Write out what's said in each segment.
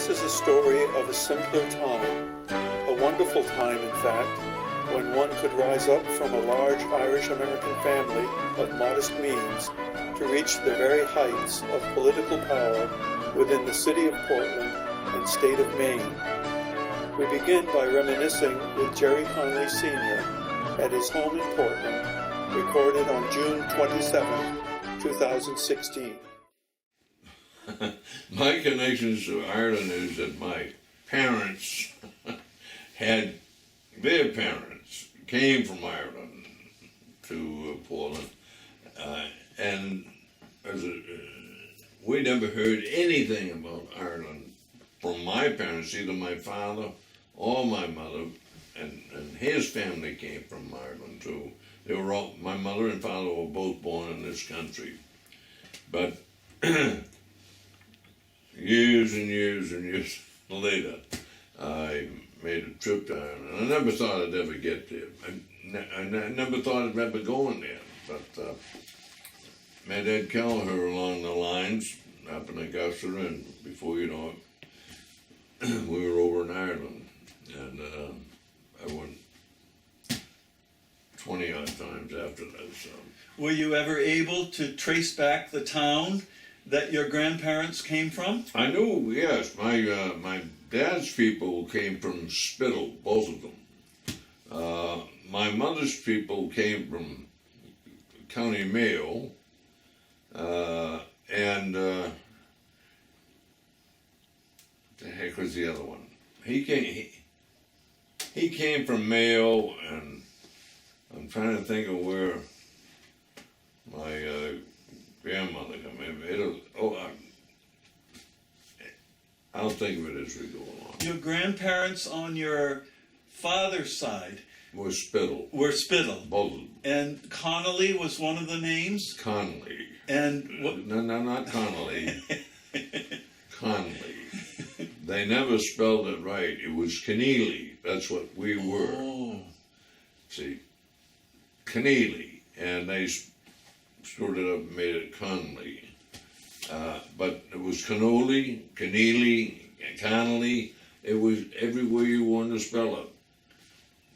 This is a story of a simpler time, a wonderful time, in fact, when one could rise up from a large Irish-American family of modest means to reach the very heights of political power within the city of Portland and state of Maine. We begin by reminiscing with Gerard Conley Senior at his home in Portland, recorded on June 27, 2016. My connections to Ireland is that my parents their parents came from Ireland to Portland, and we never heard anything about Ireland from my parents, either my father or my mother, and his family came from Ireland too. They were all, my mother and father were both born in this country, but years and years and years later, I made a trip to Ireland. I never thought I'd ever get there. I never thought I'd ever go in there, but met Ed Kelleher along the lines up in Augusta, and before you know it, we were over in Ireland, and I went 20-odd times after that. So. Were you ever able to trace back the town that your grandparents came from? I knew, yes. My dad's people came from Spiddal, both of them. My mother's people came from County Mayo, and the heck was the other one? He came from Mayo, and I'm trying to think of where my grandmother come in. I'll think of it as we go along. Your grandparents on your father's side were Spiddal. Both Both of them. And Connolly was one of the names? Connolly. And what? No, not Connolly. Connolly. They never spelled it right. It was Connolly. That's what we were. Oh. See, Connolly. And they screwed it up and made it Conley. But it was Connolly, Connolly. It was everywhere you wanted to spell it.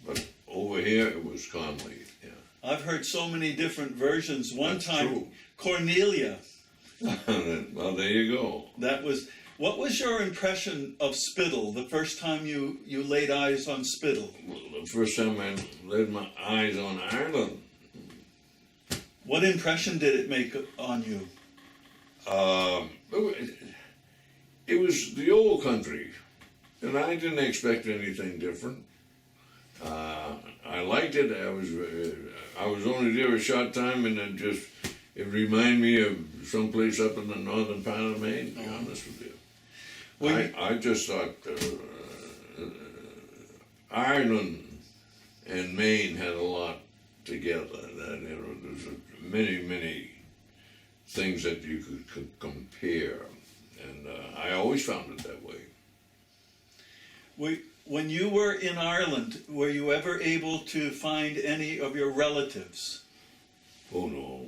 But over here, it was Conley. Yeah. I've heard so many different versions. One That's time, true. Cornelia. Well, there you go. What was your impression of Spiddal the first time you laid eyes on Spiddal? Well, the first time I laid my eyes on Ireland. What impression did it make on you? It was the old country, and I didn't expect anything different. I liked it. I was only there a short time, and it reminded me of someplace up in the northern part of Maine, to be honest with you. Well, I just thought Ireland and Maine had a lot together. That, there's many things that you could compare, and I always found it that way. When you were in Ireland, were you ever able to find any of your relatives? Oh no,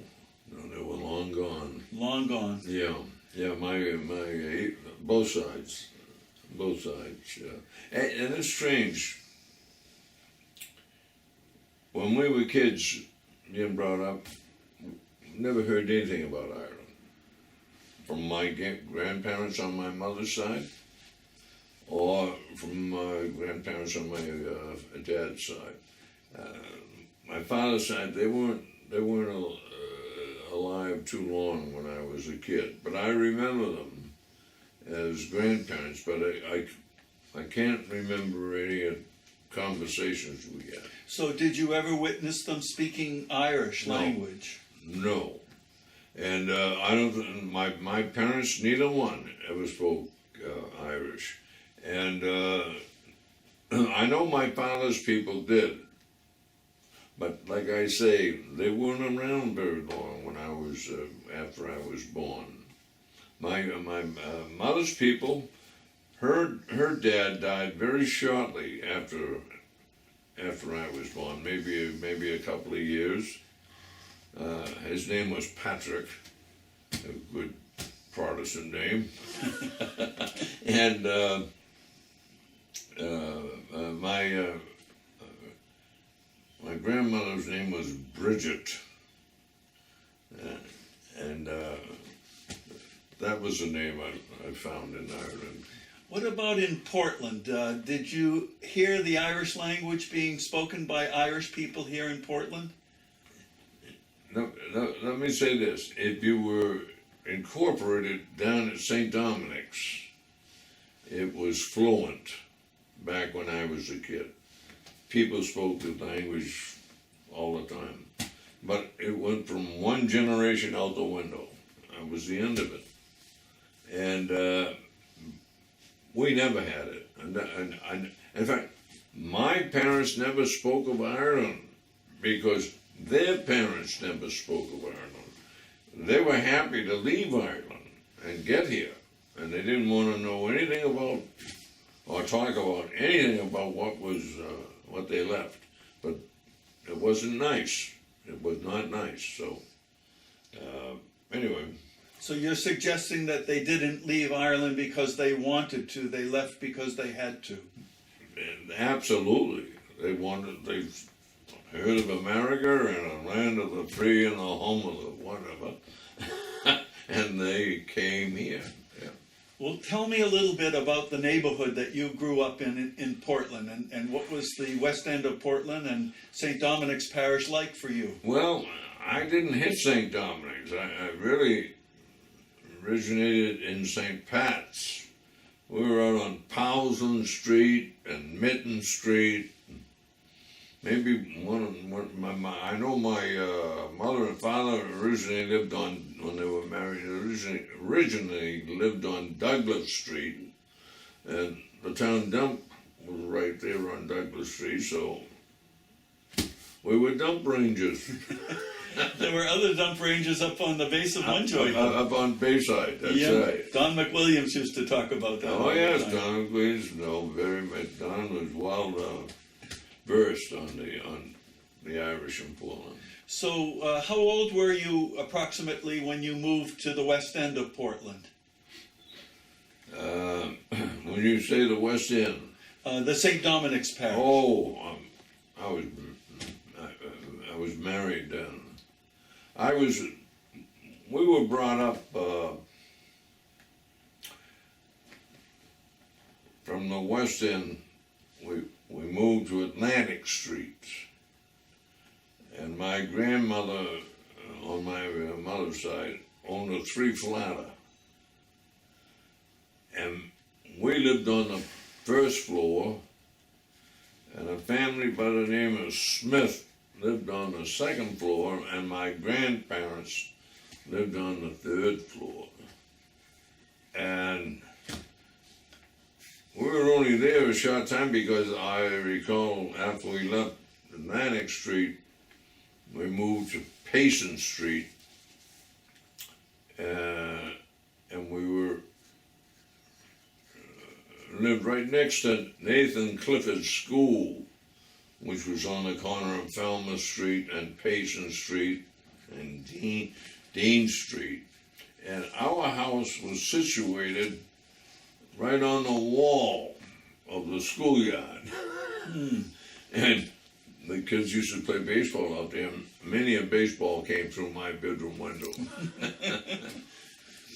they were long gone. Long gone. Yeah, my both sides. Yeah. And it's strange. When we were kids, being brought up, never heard anything about Ireland. From my grandparents on my mother's side, or from my grandparents on my dad's side. My father's side, they weren't alive too long when I was a kid, but I remember them as grandparents. But I can't remember any conversations we had. So did you ever witness them speaking Irish language? No. And I don't. My parents, neither one ever spoke Irish, and I know my father's people did, but like I say, they weren't around very long when I was after I was born. My mother's people, her dad died very shortly after I was born, maybe a couple of years. His name was Patrick, a good Protestant name. And my grandmother's name was Bridget, and that was the name I found in Ireland. What about in Portland? Did you hear the Irish language being spoken by Irish people here in Portland? No, let me say this. If you were incorporated down at St. Dominic's, it was fluent back when I was a kid. People spoke the language all the time. But it went from one generation out the window. That was the end of it. And we never had it. And in fact, my parents never spoke of Ireland because their parents never spoke of Ireland. They were happy to leave Ireland and get here. And they didn't want to know anything about or talk about anything about what they left. But it wasn't nice. It was not nice. So anyway. So you're suggesting that they didn't leave Ireland because they wanted to, they left because they had to? Absolutely. They heard of America and a land of the free and the home of the whatever. And they came here. Yeah. Well, tell me a little bit about the neighborhood that you grew up in Portland, and what was the west end of Portland and St. Dominic's Parish like for you? Well, I didn't hit St. Dominic's. I really originated in St. Pat's. We were out on Powson Street and Mitten Street. Maybe I know my mother and father originally lived on, when they were married, originally lived on Douglas Street, and the town dump was right there on Douglas Street, so we were dump rangers. There were other dump ranges up on the base of Munjoy. Up on Bayside, that's right. Don McWilliams used to talk about that. Oh yes, Don McWilliams, very much. Don was well versed on the Irish in Portland. So how old were you approximately when you moved to the west end of Portland? When you say the west end? The St. Dominic's Parish. Oh, I was married then. We were brought up from the west end. We moved to Atlantic Street, and my grandmother on my mother's side owned a 3-flatter, and we lived on the first floor, and a family by the name of Smith lived on the second floor, and my grandparents lived on the 3rd floor. And we were only there a short time because I recall after we left Atlantic Street, we moved to Payson Street, and we lived right next to Nathan Clifford's school, which was on the corner of Falmouth Street and Payson Street and Dean Street. And our house was situated right on the wall of the schoolyard. And the kids used to play baseball out there. Many a baseball came through my bedroom window.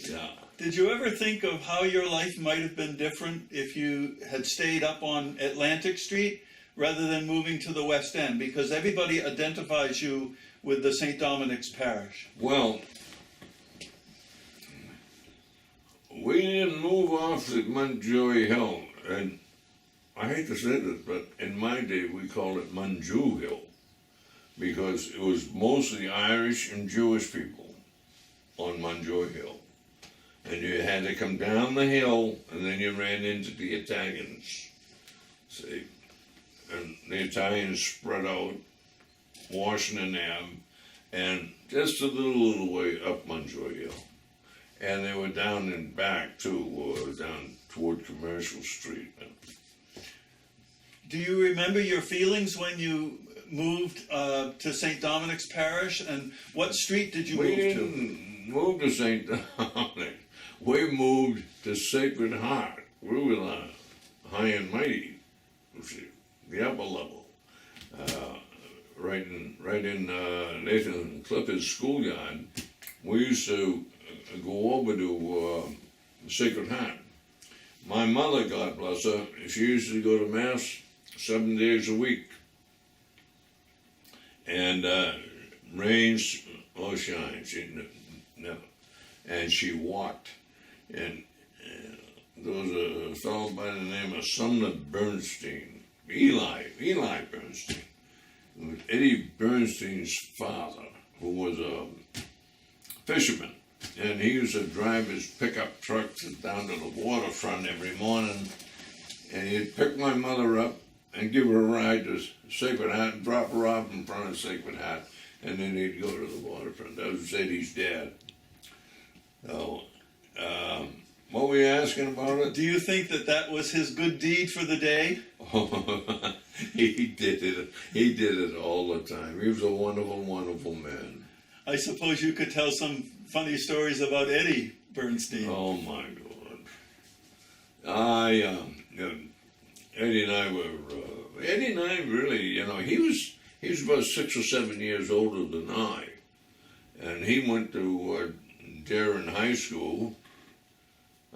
Yeah. Did you ever think of how your life might have been different if you had stayed up on Atlantic Street rather than moving to the West End? Because everybody identifies you with the St. Dominic's Parish. Well, we didn't move off the Munjoy Hill, and I hate to say this, but in my day we called it Munju Hill, because it was mostly Irish and Jewish people on Munjoy Hill. And you had to come down the hill, and then you ran into the Italians. See? And the Italians spread out, Washington Ave, and just a little way up Munjoy Hill. And they were down in back, too, down toward Commercial Street. Do you remember your feelings when you moved to St. Dominic's Parish, and what street did you move to? We didn't move to St. Dominic. we moved to Sacred Heart. We were high and mighty, the upper level, right in Nathan Clifford's schoolyard. We used to go over to Sacred Heart. My mother, God bless her, she used to go to Mass 7 days a week. And rains or shine, she never. And she walked. And there was a fellow by the name of Sumner Bernstein, Eli Bernstein. It was Eddie Bernstein's father, who was a fisherman. And he used to drive his pickup trucks down to the waterfront every morning. And he'd pick my mother up and give her a ride to Sacred Heart and drop her off in front of Sacred Heart. And then he'd go to the waterfront. That was Eddie's dad. So, what were you asking about it? Do you think that was his good deed for the day? He did it. He did it all the time. He was a wonderful, wonderful man. I suppose you could tell some funny stories about Eddie Bernstein. Oh my God! Eddie and I really, he was about 6 or 7 years older than I, and he went to Darren High School.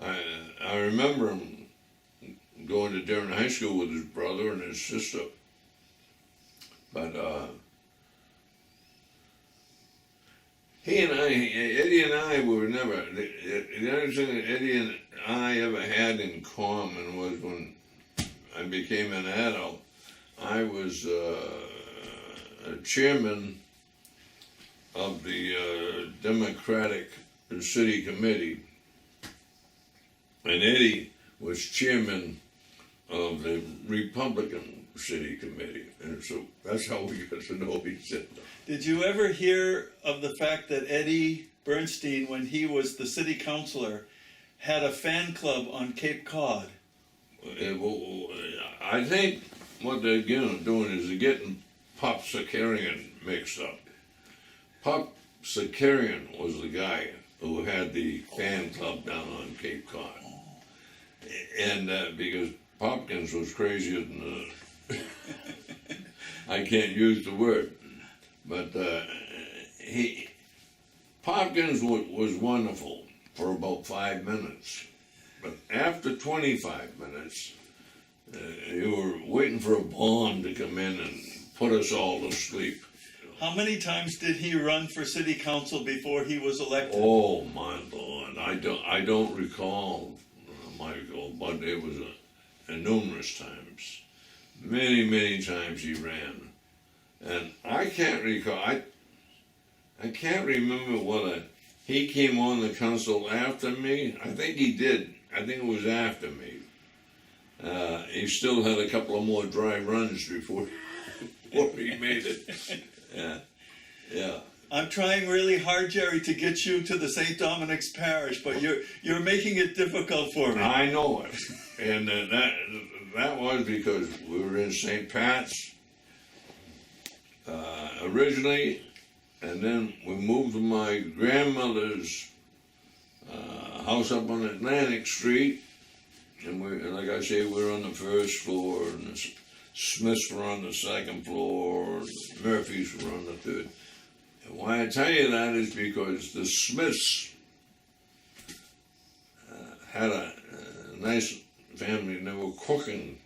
I remember him going to Darren High School with his brother and his sister, but Eddie and I were never, the only thing that Eddie and I ever had in common was when I became an adult, I was a chairman of the Democratic City Committee, and Eddie was chairman of the Republican City Committee, and so that's how we got to know each other. Did you ever hear of the fact that Eddie Bernstein, when he was the city councilor, had a fan club on Cape Cod? I think what they're doing is they're getting Pop Sakarian mixed up. Pop Sakarian was the guy who had the fan club down on Cape Cod. And because Popkins was crazier than I can't use the word, but Popkins was wonderful for about 5 minutes. But after 25 minutes, you were waiting for a bomb to come in and put us all to sleep. How many times did he run for city council before he was elected? Oh my Lord, I don't recall, Michael, but it was numerous times. Many times he ran. And I can't recall, I can't remember whether he came on the council after me. I think he did. I think it was after me. He still had a couple of more dry runs before he made it. Yeah. I'm trying really hard, Jerry, to get you to the St. Dominic's Parish, but you're making it difficult for me. I know it. And that was because we were in St. Pat's originally, and then we moved to my grandmother's house up on Atlantic Street, and like I say, we were on the first floor, and the Smiths were on the second floor, and the Murphys were on the third. And why I tell you that is because the Smiths had a nice family, and they were cooking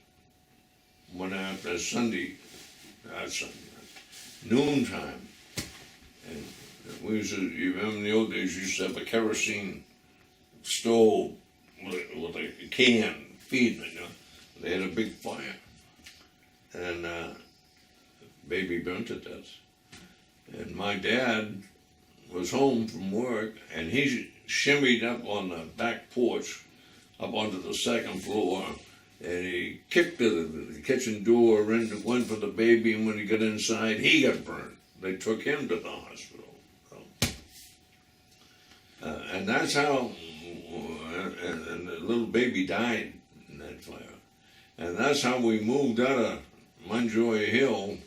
one after noontime. And we used to, you remember in the old days, you used to have a kerosene stove with a can feeding it, They had a big fire. And baby burnt to death. And my dad was home from work, and he shimmied up on the back porch, up onto the second floor, and he kicked the kitchen door and went for the baby, and when he got inside, he got burned. They took him to the hospital. And that's how, and the little baby died in that fire. And that's how we moved out of Munjoy Hill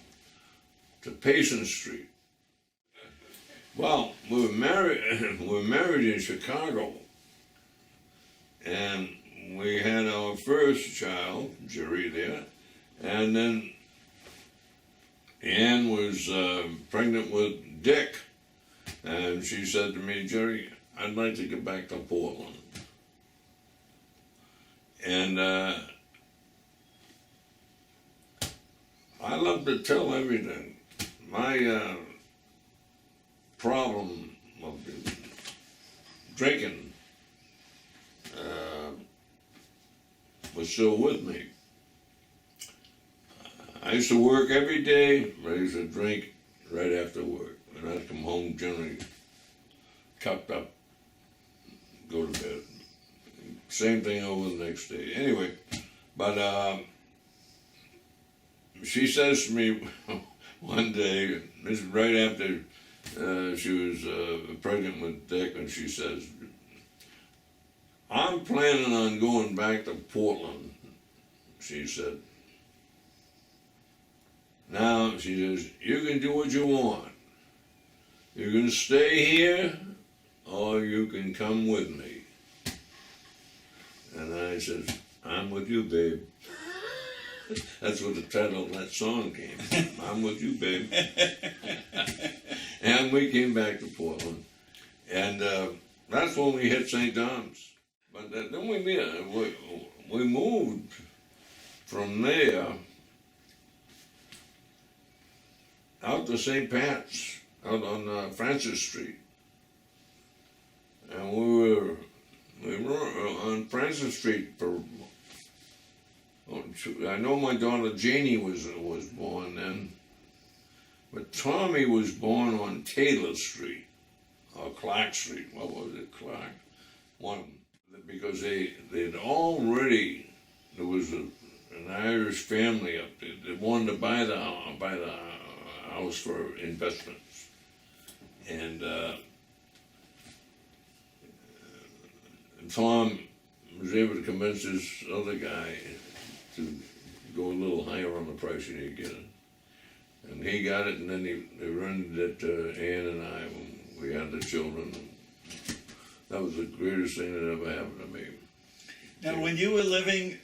to Payson Street. Well, we were married in Chicago, and we had our first child, Jerry, there, and then Ann was pregnant with Dick, and she said to me, Jerry, I'd like to get back to Portland. And I love to tell everything. My problem of drinking was still with me. I used to work every day, but I used to drink right after work. And I'd come home generally cupped up, go to bed. Same thing over the next day. Anyway, but she says to me one day, this is right after she was pregnant with Dick, and she says, I'm planning on going back to Portland, she said. Now, she says, you can do what you want. You can stay here, or you can come with me. And I said, I'm with you, babe. That's what the title of that song came from. I'm with you, babe. And we came back to Portland. And that's when we hit St. Dom's. But then we moved from there out to St. Pat's, out on Francis Street. And we were on Francis Street for, I know my daughter Janie was born then, but Tommy was born on Taylor Street, or Clark Street, what was it, Clark? One of them. Because they'd already, there was an Irish family up there that wanted to buy the house for investments. And Tom was able to convince this other guy to go a little higher on the price and he'd get it. And he got it, and then they rented it to Ann and I when we had the children. That was the greatest thing that ever happened to me. Now, when you were living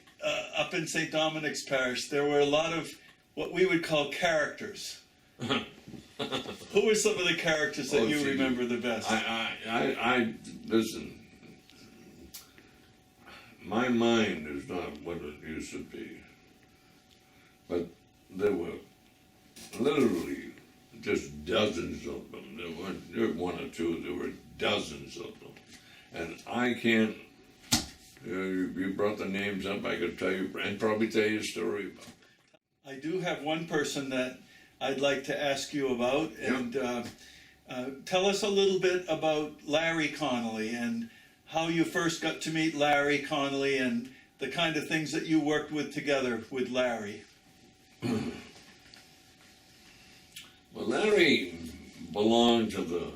up in St. Dominic's Parish, there were a lot of what we would call characters. Who were some of the characters that you remember the best? I listen, my mind is not what it used to be. But there were literally just dozens of them. There weren't one or two, there were dozens of them. And I can't, you brought the names up, I could tell you, and probably tell you a story about. I do have one person that I'd like to ask you about, and tell us a little bit about Larry Connolly and how you first got to meet Larry Connolly and the kind of things that you worked with together with Larry. Well, Larry belonged to the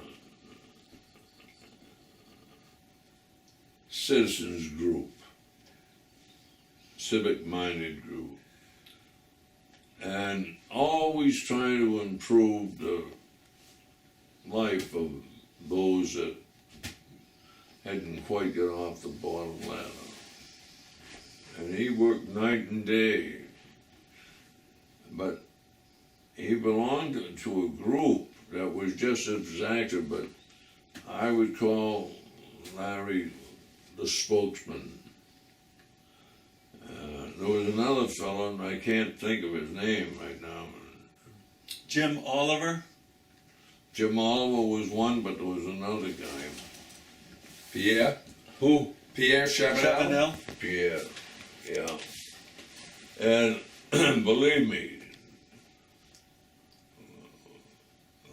citizens group, civic-minded group, and always trying to improve the life of those that hadn't quite got off the bottom ladder. And he worked night and day, but he belonged to a group that was just as active, but I would call Larry the spokesman. There was another fellow, and I can't think of his name right now. Jim Oliver? Jim Oliver was one, but there was another guy. Pierre? Who? Pierre Chabanel? Pierre, yeah. And believe me,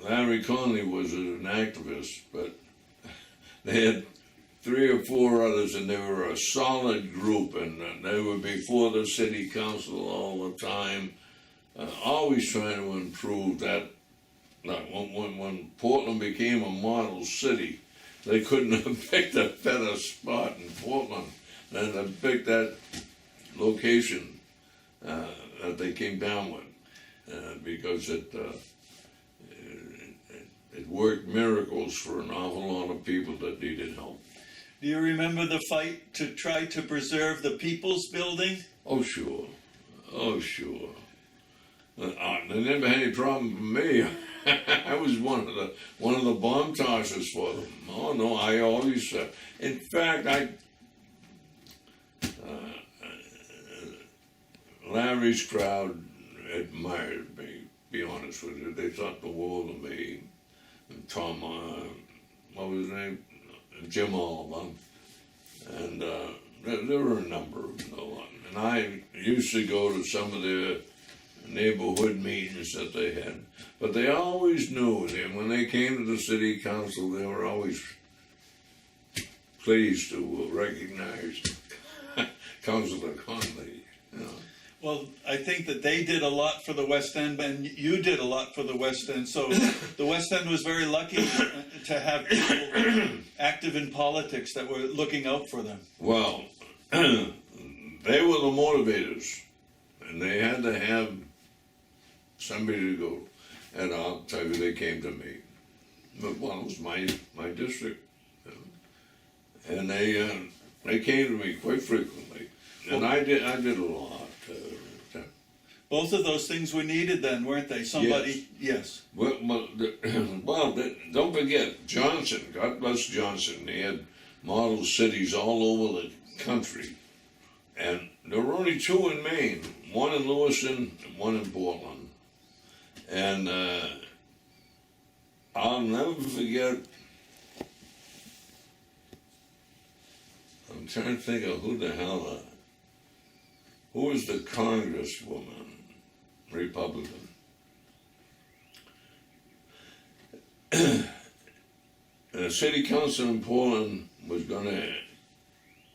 Larry Conley was an activist, but they had 3 or 4 others, and they were a solid group, and they were before the city council all the time, always trying to improve that. Like when Portland became a model city, they couldn't have picked a better spot in Portland than to pick that location that they came down with, because it worked miracles for an awful lot of people that needed help. Do you remember the fight to try to preserve the People's Building? Oh, sure. Oh, sure. They never had any problem with me. I was one of the bomb tossers for them. Oh no, I always. In fact, Larry's crowd admired me. Be honest with you, they thought the world of me. And Tom, what was his name? Jim Oliver, and there were a number of them. And I used to go to some of their neighborhood meetings that they had, but they always knew that when they came to the city council, they were always pleased to recognize Councilor Conley. You know. Well, I think that they did a lot for the West End, and you did a lot for the West End. So the West End was very lucky to have people active in politics that were looking out for them. Well, they were the motivators, and they had to have somebody to go. And I'll tell you, they came to me. But, well, it was my district, you know. And they came to me quite frequently, and I did a lot. Both of those things were needed then, weren't they? Somebody, yes. Well, don't forget, Johnson, God bless Johnson, he had model cities all over the country. And there were only two in Maine, one in Lewiston and one in Portland. And I'll never forget, I'm trying to think of who was the congresswoman, Republican. The city council in Portland was going to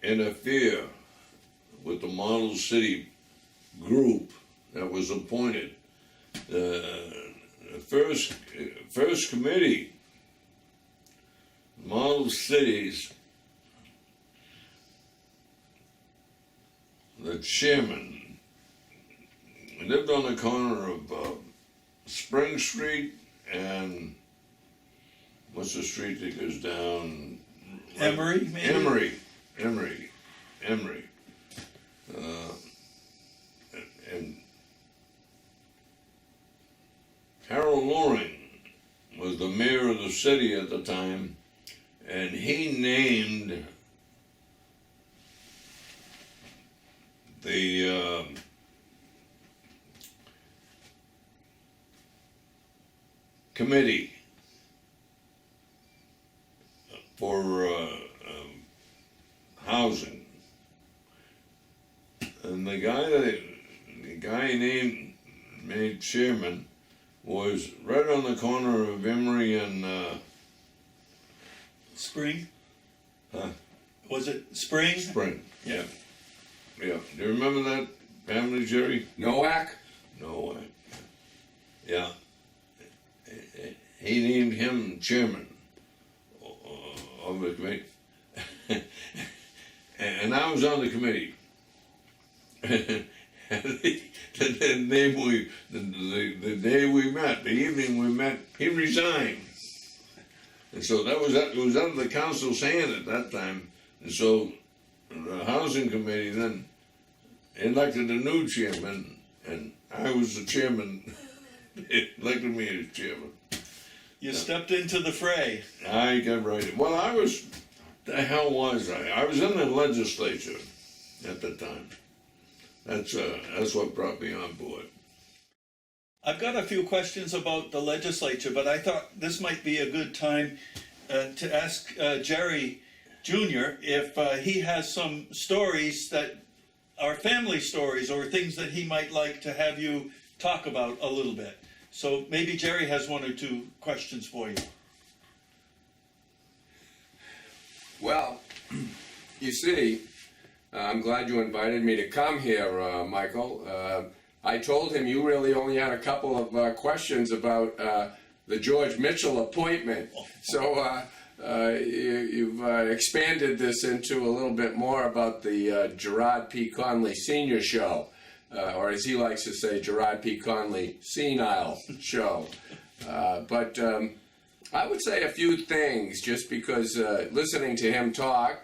interfere with the model city group that was appointed. The first committee, model cities, the chairman lived on the corner of Spring Street and what's the street that goes down? Emory, maybe? Emory. And Harold Loring was the mayor of the city at the time, and he named the committee for housing, and the guy made chairman was right on the corner of Emory and Spring. Huh? Was it Spring? Spring. Yeah. Yeah. Do you remember that family, Jerry? Nowak? No way. Yeah. He named him chairman of the committee. And I was on the committee. The day we met, the evening we met, he resigned. And so it was under the council's hand at that time. And so the housing committee then elected a new chairman, and I was the chairman. They elected me as chairman. You stepped into the fray. I got right. Well, the hell was I? I was in the legislature at the time. That's what brought me on board. I've got a few questions about the legislature, but I thought this might be a good time to ask Jerry Jr. if he has some stories that are family stories or things that he might like to have you talk about a little bit. So maybe Jerry has one or two questions for you. Well, you see, I'm glad you invited me to come here, Michael. I told him you really only had a couple of questions about the George Mitchell appointment. So you've expanded this into a little bit more about the Gerard P. Conley Senior show, or as he likes to say, Gerard P. Conley Senile show. But I would say a few things just because listening to him talk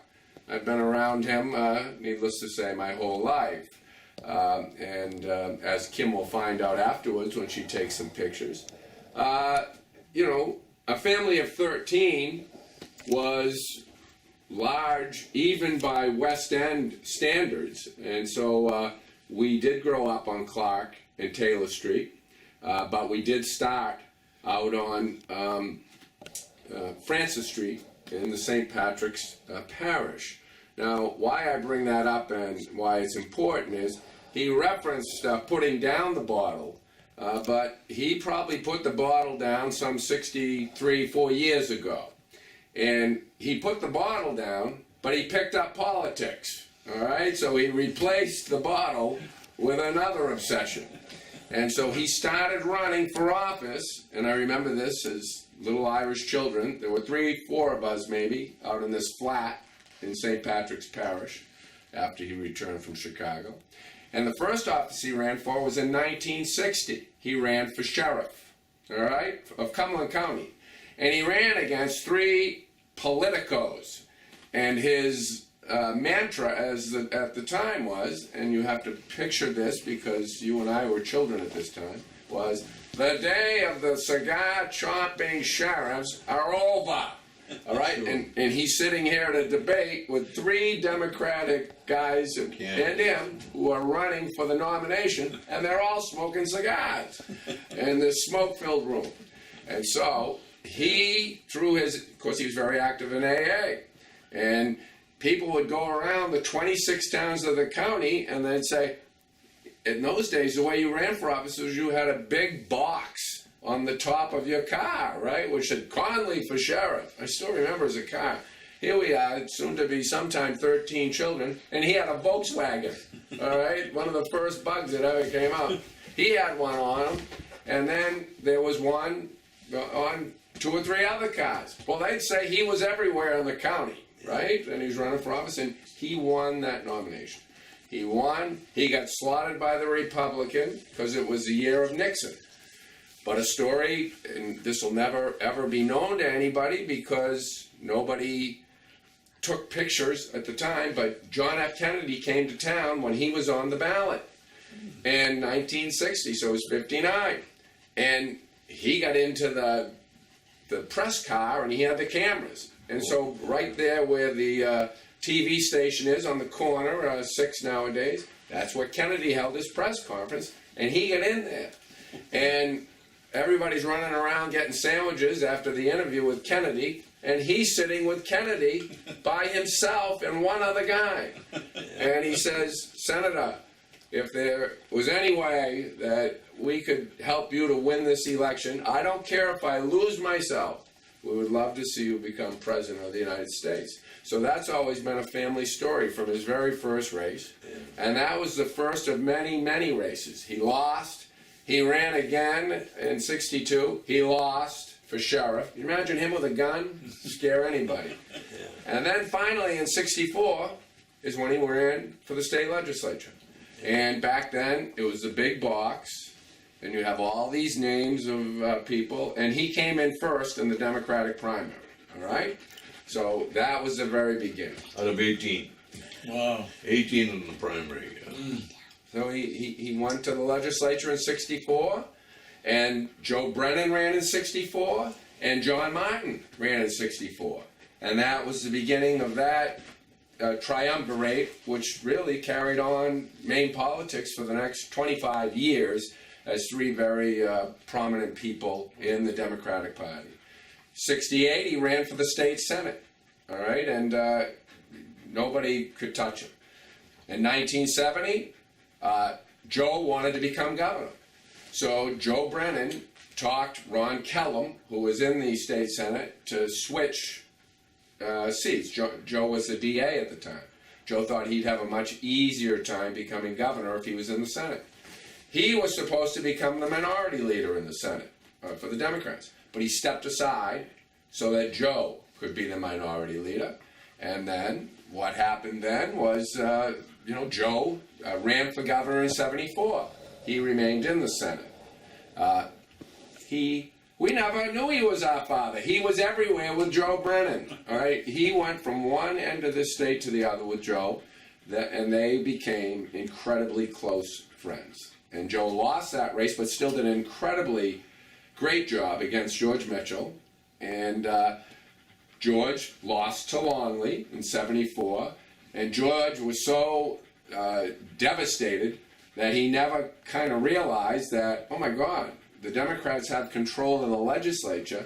I've been around him, needless to say, my whole life. As Kim will find out afterwards when she takes some pictures, you know, a family of 13 was large even by West End standards. And so we did grow up on Clark and Taylor Street, but we did start out on Francis Street in the St. Patrick's Parish. Now, why I bring that up and why it's important is he referenced putting down the bottle, but he probably put the bottle down some 4 years ago. And he put the bottle down, but he picked up politics, all right? So he replaced the bottle with another obsession. And so he started running for office, and I remember this as little Irish children. There were 3, 4 of us maybe out in this flat in St. Patrick's Parish after he returned from Chicago. And the first office he ran for was in 1960. He ran for sheriff, all right, of Cumberland County. And he ran against 3 politicos. And his mantra at the time was, and you have to picture this because you and I were children at this time, was, "The day of the cigar-chomping sheriffs are over." All right, and he's sitting here at a debate with 3 Democratic guys and him who are running for the nomination, and they're all smoking cigars in this smoke-filled room. And so he, through his, of course, he was very active in AA, and people would go around the 26 towns of the county, and they'd say, in those days, the way you ran for office was you had a big box on the top of your car, right, which said Conley for sheriff. I still remember as a car. Here we are, soon to be sometime 13 children, and he had a Volkswagen, all right, one of the first bugs that ever came out. He had one on him, and then there was one on 2 or 3 other cars. Well, they'd say he was everywhere in the county, right, and he was running for office, and he won that nomination. He won. He got slaughtered by the Republican because it was the year of Nixon. But a story, and this will never ever be known to anybody because nobody took pictures at the time, but John F. Kennedy came to town when he was on the ballot in 1960, so he was 59. And he got into the press car and he had the cameras. And so right there where the TV station is on the corner, 6 nowadays, that's where Kennedy held his press conference, and he got in there. And everybody's running around getting sandwiches after the interview with Kennedy, and he's sitting with Kennedy by himself and one other guy. And he says, "Senator, if there was any way that we could help you to win this election, I don't care if I lose myself, we would love to see you become president of the United States." So that's always been a family story from his very first race. And that was the first of many, many races. He lost. He ran again in 62. He lost for sheriff. You imagine him with a gun? Scare anybody. And then finally in 64 is when he ran for the state legislature. And back then it was the big box. And you have all these names of people. And he came in first in the Democratic primary. All right? So that was the very beginning. Out of 18. Wow. 18 in the primary. So he went to the legislature in 64, and Joe Brennan ran in 64, and John Martin ran in 64. And that was the beginning of that triumvirate, which really carried on Maine politics for the next 25 years as 3 very prominent people in the Democratic Party. 68, he ran for the state Senate, all right, and nobody could touch him. In 1970, Joe wanted to become governor. So Joe Brennan talked Ron Kellum, who was in the state Senate, to switch seats. Joe was the DA at the time. Joe thought he'd have a much easier time becoming governor if he was in the Senate. He was supposed to become the minority leader in the Senate for the Democrats, but he stepped aside so that Joe could be the minority leader. And then what happened then was, Joe ran for governor in 74. He remained in the Senate. He We never knew he was our father. He was everywhere with Joe Brennan. All right, he went from one end of the state to the other with Joe, and they became incredibly close friends. And Joe lost that race, but still did an incredibly great job against George Mitchell. And George lost to Longley in '74, and George was so devastated that he never kind of realized that, oh my God, the Democrats have control of the legislature.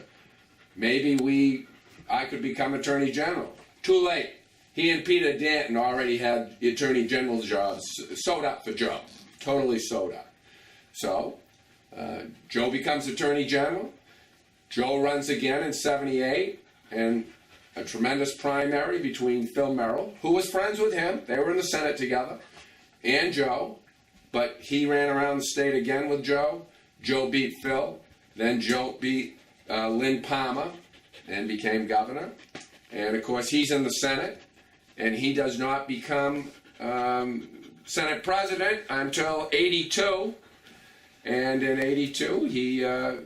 Maybe I could become Attorney General. Too late. He and Peter Danton already had the Attorney General's jobs sewed up for Joe. Totally sewed up. So, Joe becomes Attorney General. Joe runs again in '78, and a tremendous primary between Phil Merrill, who was friends with him. They were in the Senate together, and Joe. But he ran around the state again with Joe. Joe beat Phil. Then Joe beat Lynn Palmer and became governor. And of course, he's in the Senate, and he does not become Senate president until '82. And in '82, he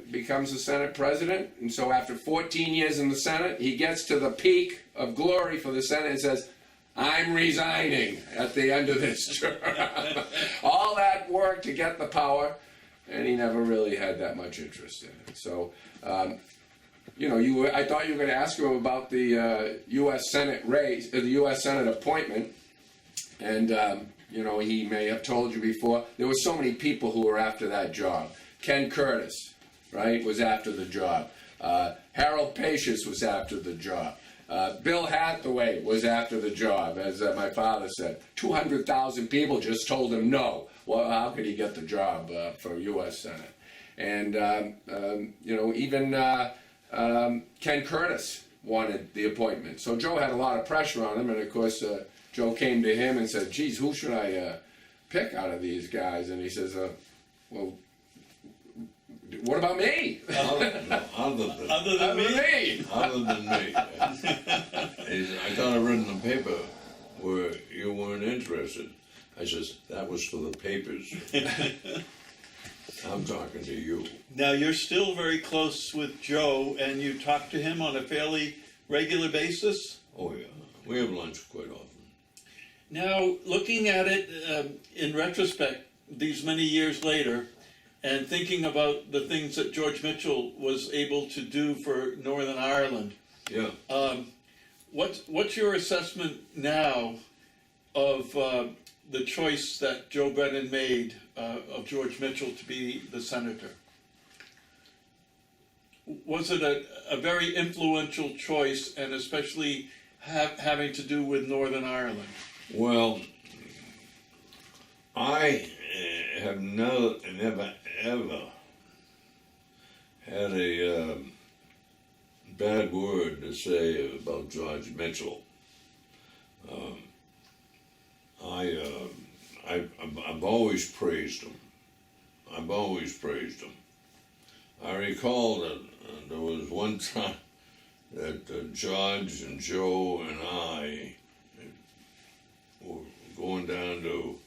becomes the Senate president. And so after 14 years in the Senate, he gets to the peak of glory for the Senate and says, I'm resigning at the end of this term. All that work to get the power, and he never really had that much interest in it. So, I thought you were going to ask him about the U.S. Senate race, the U.S. Senate appointment. And, he may have told you before, there were so many people who were after that job. Ken Curtis, right, was after the job. Harold Pachios was after the job. Bill Hathaway was after the job, as my father said. 200,000 people just told him no. Well, how could he get the job for U.S. Senate? And, even Ken Curtis wanted the appointment. So Joe had a lot of pressure on him, and of course, Joe came to him and said, geez, who should I pick out of these guys? And he says, well, what about me? Other than me. I thought I read in the paper where you weren't interested. I says, that was for the papers. I'm talking to you. Now, you're still very close with Joe, and you talk to him on a fairly regular basis? Oh, yeah. We have lunch quite often. Now, looking at it in retrospect, these many years later, and thinking about the things that George Mitchell was able to do for Northern Ireland, Yeah. What's your assessment now of the choice that Joe Brennan made of George Mitchell to be the senator? Was it a very influential choice, and especially having to do with Northern Ireland? Well, I have never ever had a bad word to say about George Mitchell. I've always praised him. I recall that there was one time that George and Joe and I were going down to,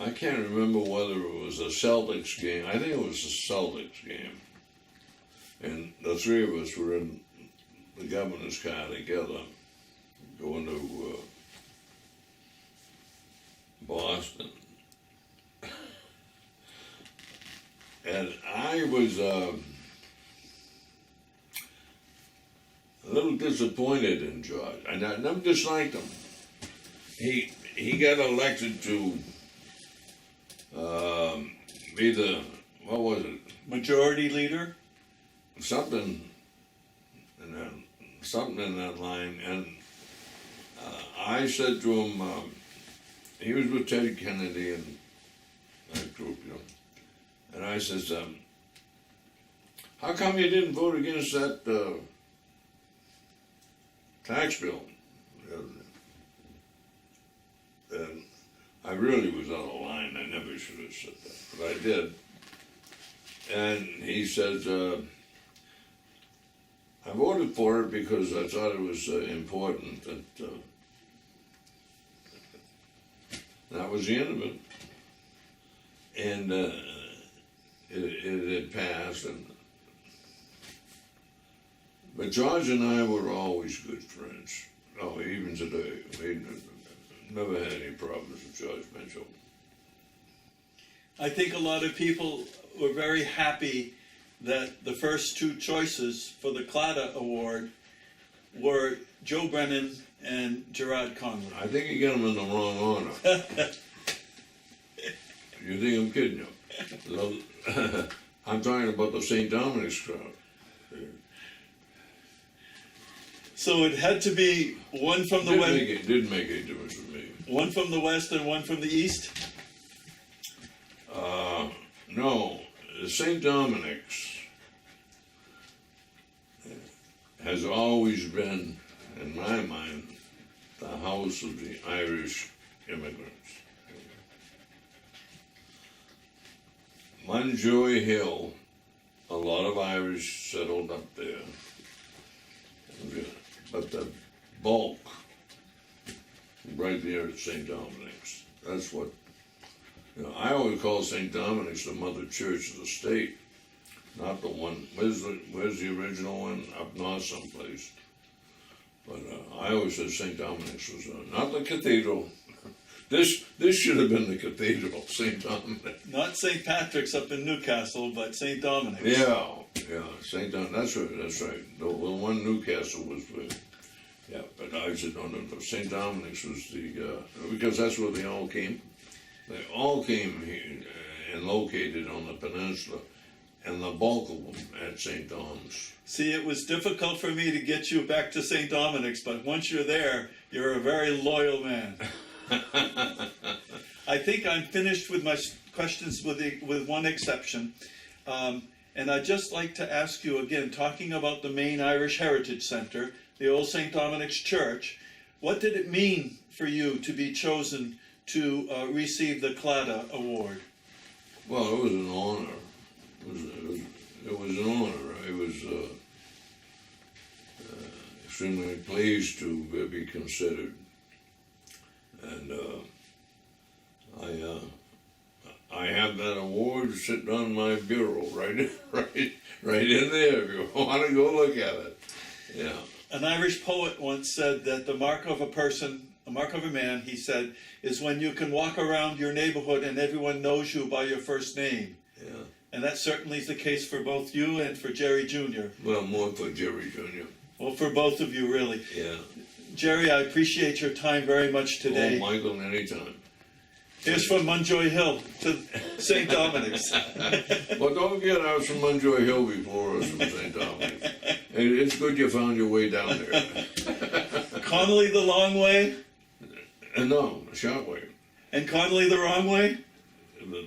I can't remember whether it was a Celtics game. I think it was a Celtics game. And the three of us were in the governor's car together, going to Boston. And I was a little disappointed in George. And I never disliked him. He got elected to be the, what was it? Majority leader? Something in that line. And I said to him, he was with Ted Kennedy and that group, and I says, how come you didn't vote against that tax bill? And I really was out of line. I never should have said that, but I did. And he says, I voted for it because I thought it was important. That was the end of it. And it had passed, and But George and I were always good friends. Oh, even today. We never had any problems with George Mitchell. I think a lot of people were very happy that the first two choices for the Clatta Award were Joe Brennan and Gerard Conley. I think you got them in the wrong order. You think I'm kidding you? I'm talking about the St. Dominic's crowd. So it had to be one from the west. It didn't make any difference with me. One from the west and one from the east? No, St. Dominic's has always been, in my mind, the house of the Irish immigrants. Munjoy Hill, a lot of Irish settled up there. But the bulk, right there at St. Dominic's, that's what, I always call St. Dominic's the mother church of the state, not the one, where's the original one? Up north someplace. But I always said St. Dominic's was, not the cathedral. This should have been the cathedral, St. Dominic. Not St. Patrick's up in Newcastle, but St. Dominic's. Yeah, St. Dominic, that's right. The one Newcastle was with. Yeah, but I said, no, St. Dominic's was the, because that's where they all came. They all came here and located on the peninsula, and the bulk of them at St. Dom's. See, it was difficult for me to get you back to St. Dominic's, but once you're there, you're a very loyal man. I think I'm finished with my questions with one exception. And I'd just like to ask you again, talking about the Maine Irish Heritage Center, the old St. Dominic's Church, what did it mean for you to be chosen to receive the Clatta Award? Well, it was an honor. It was an honor. I was extremely pleased to be considered. And I have that award sitting on my bureau, right in there. If you want to go look at it, yeah. An Irish poet once said that the mark of a person, a mark of a man, he said, is when you can walk around your neighborhood and everyone knows you by your first name. Yeah. And that certainly is the case for both you and for Jerry Jr. Well, more for Jerry Jr. Well, for both of you, really. Yeah. Jerry, I appreciate your time very much today. Oh, Michael, anytime. Here's from Munjoy Hill to St. Dominic's. Well, don't forget I was from Munjoy Hill before I was from St. Dominic's. And it's good you found your way down there. Connolly the long way? No, the short way. And Connolly the wrong way?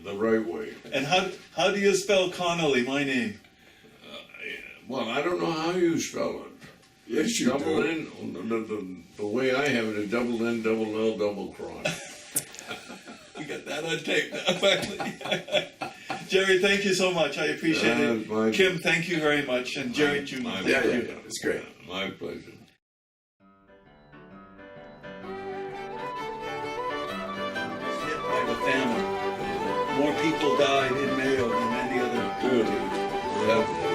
The right way. And how do you spell Connolly, my name? Well, I don't know how you spell it. Yes, you Double do. N, the way I have it is double N, double L, double cross. You got that on tape now, finally. Jerry, thank you so much. I appreciate it. Kim, thank you very much. And Jerry Jr., thank you. It's great. My pleasure. Hit by the famine. More people died in Mayo than any other community.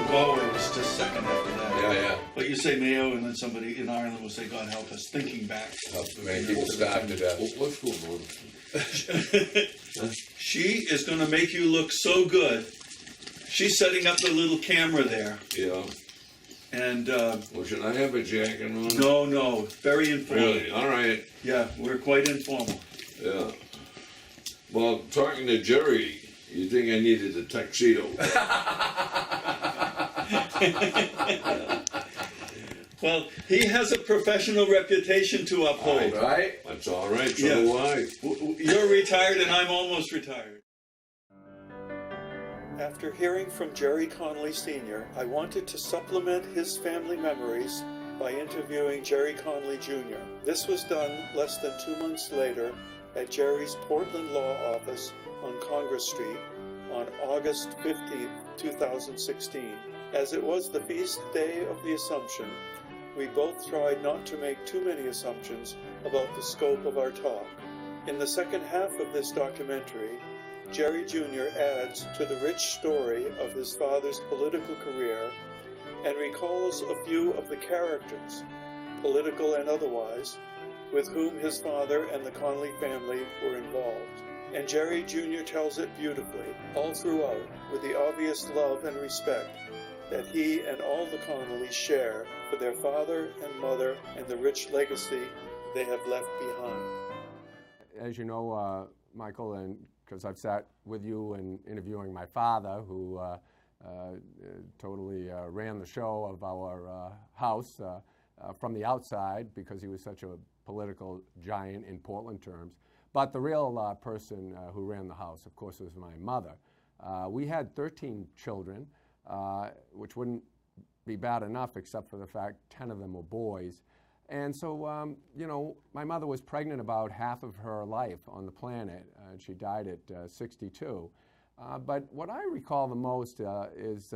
Galway was just second after that. Yeah. But you say Mayo, and then somebody in Ireland will say, God help us, thinking back. Many people starved to death. What's going on? She is going to make you look so good. She's setting up the little camera there. Yeah. And, Well, should I have a jacket on? no, very informal. Really? All right. Yeah, we're quite informal. Yeah. Well, talking to Jerry, you think I needed a tuxedo? Well, he has a professional reputation to uphold. Right? That's all right. So Yeah. do I. You're retired and I'm almost retired. After hearing from Gerry Conley Senior, I wanted to supplement his family memories by interviewing Gerry Conley Jr. This was done less than 2 months later at Gerry's Portland Law Office on Congress Street on August 15, 2016. As it was the feast day of the Assumption, we both tried not to make too many assumptions about the scope of our talk. In the second half of this documentary, Gerry Jr. adds to the rich story of his father's political career and recalls a few of the characters, political and otherwise, with whom his father and the Conley family were involved. And Jerry Jr. tells it beautifully, all throughout, with the obvious love and respect that he and all the Connollys share for their father and mother and the rich legacy they have left behind. As you know, Michael, and because I've sat with you in interviewing my father, who totally ran the show of our house from the outside because he was such a political giant in Portland terms. But the real person who ran the house, of course, was my mother. We had 13 children, which wouldn't be bad enough except for the fact 10 of them were boys. And so, you know, my mother was pregnant about half of her life on the planet, and she died at 62. But what I recall the most is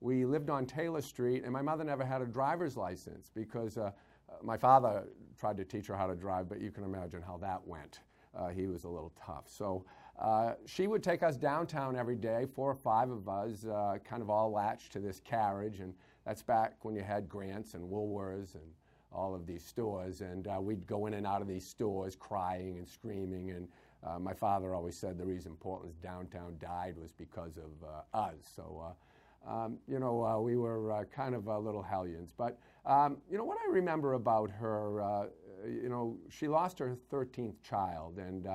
we lived on Taylor Street, and my mother never had a driver's license because my father tried to teach her how to drive, but you can imagine how that went. He was a little tough. So she would take us downtown every day, 4 or 5 of us, kind of all latched to this carriage, and that's back when you had Grant's and Woolworths and all of these stores, and we'd go in and out of these stores crying and screaming, and my father always said the reason Portland's downtown died was because of us. So, you know, we were kind of little hellions. But, you know, what I remember about her, you know, she lost her 13th child, and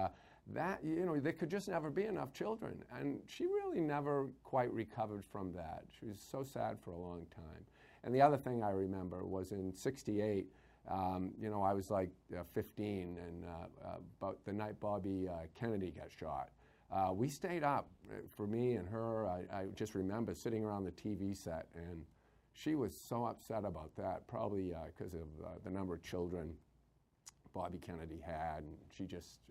that, you know, there could just never be enough children, and she really never quite recovered from that. She was so sad for a long time. And the other thing I remember was in '68, you know, I was like 15, and about the night Bobby Kennedy got shot. We stayed up, for me and her. I just remember sitting around the TV set, and she was so upset about that, probably because of the number of children Bobby Kennedy had, and she just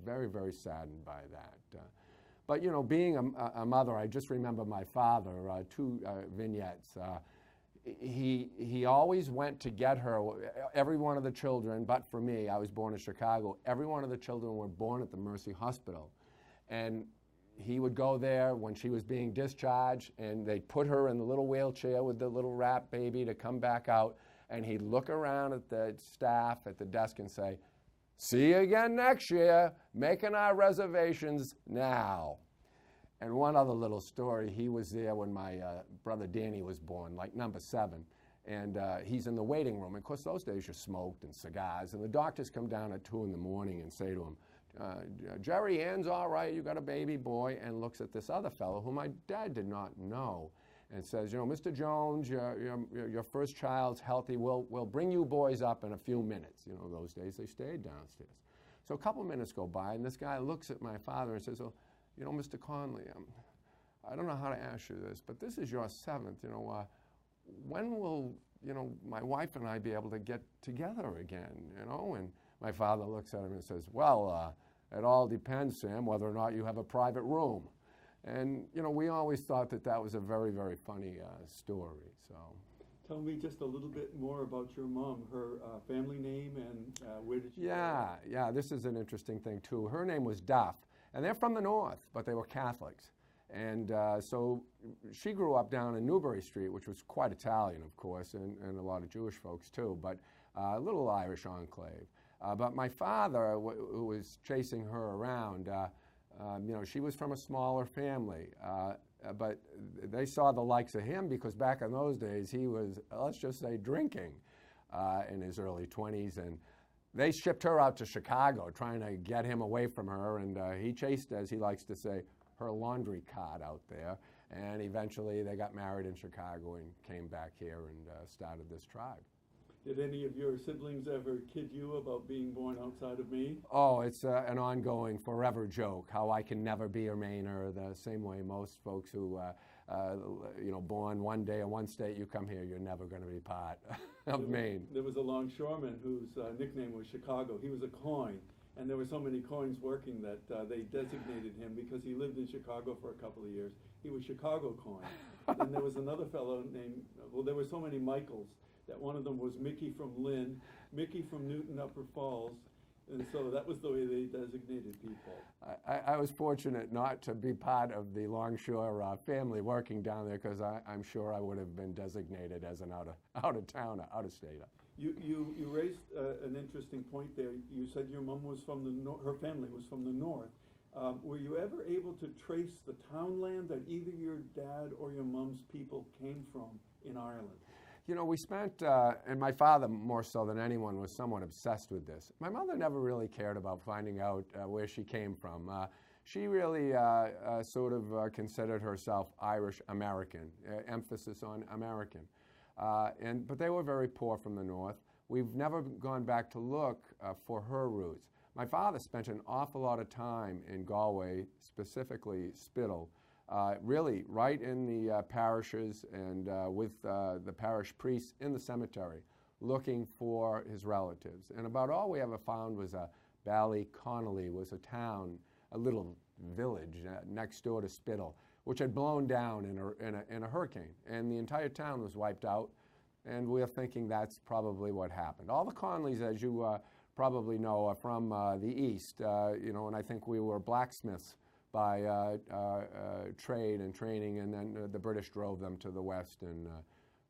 very, very saddened by that. But, you know, being a mother, I just remember my father, 2 vignettes. He always went to get her, every one of the children, but for me, I was born in Chicago, every one of the children were born at the Mercy Hospital. And he would go there when she was being discharged, and they'd put her in the little wheelchair with the little rat baby to come back out, and he'd look around at the staff at the desk and say, "See you again next year, making our reservations now." And one other little story, he was there when my brother Danny was born, like number 7. And he's in the waiting room. Of course, those days you smoked and cigars. And the doctors come down at 2 in the morning and say to him, "Jerry, Ann's all right, you got a baby boy," and looks at this other fellow who my dad did not know and says, "You know, Mr. Jones, your first child's healthy. We'll bring you boys up in a few minutes." You know, those days they stayed downstairs. So a couple minutes go by, and this guy looks at my father and says, "Oh, you know, Mr. Conley, I don't know how to ask you this, but this is your 7th. You know, when will, you know, my wife and I be able to get together again, you know?" And my father looks at him and says, "Well, it all depends, Sam, whether or not you have a private room." And, you know, we always thought that that was a very, very funny story, so. Tell me just a little bit more about your mom, her family name, and where did you Yeah, this is an interesting thing, too. Her name was Duff, and they're from the north, but they were Catholics. And so she grew up down in Newbury Street, which was quite Italian, of course, and a lot of Jewish folks, too, but a little Irish enclave. But my father, who was chasing her around, you know, she was from a smaller family. But they saw the likes of him because back in those days he was, let's just say, drinking in his early 20s. And they shipped her out to Chicago trying to get him away from her. And he chased, as he likes to say, her laundry cart out there. And eventually they got married in Chicago and came back here and started this tribe. Did any of your siblings ever kid you about being born outside of Maine? Oh, it's an ongoing, forever joke, how I can never be a Mainer, the same way most folks who, you know, born one day in one state, you come here, you're never going to be part of Maine. There was a longshoreman whose nickname was Chicago. He was a coin, and there were so many coins working that they designated him, because he lived in Chicago for a couple of years, he was Chicago Coin. And there was another fellow named, well, there were so many Michaels, that one of them was Mickey from Lynn, Mickey from Newton Upper Falls, And so that was the way they designated people. I was fortunate not to be part of the Longshore family working down there, because I'm sure I would have been designated as an out-of-towner, out-of-stater. You raised an interesting point there. You said your mom was from the her family was from the north. Were you ever able to trace the townland that either your dad or your mom's people came from in Ireland? You know, we spent, and my father more so than anyone was somewhat obsessed with this. My mother never really cared about finding out where she came from. She really sort of considered herself Irish American, emphasis on American. But they were very poor from the north. We've never gone back to look for her roots. My father spent an awful lot of time in Galway, specifically Spiddal, really right in the parishes and with the parish priests in the cemetery, looking for his relatives. And about all we ever found was Connolly was a town, a little village next door to Spiddal, which had blown down in a hurricane, and the entire town was wiped out. And we're thinking that's probably what happened. All the Conleys, as you probably know, are from the east, and I think we were blacksmiths by trade and training, and then the British drove them to the west, and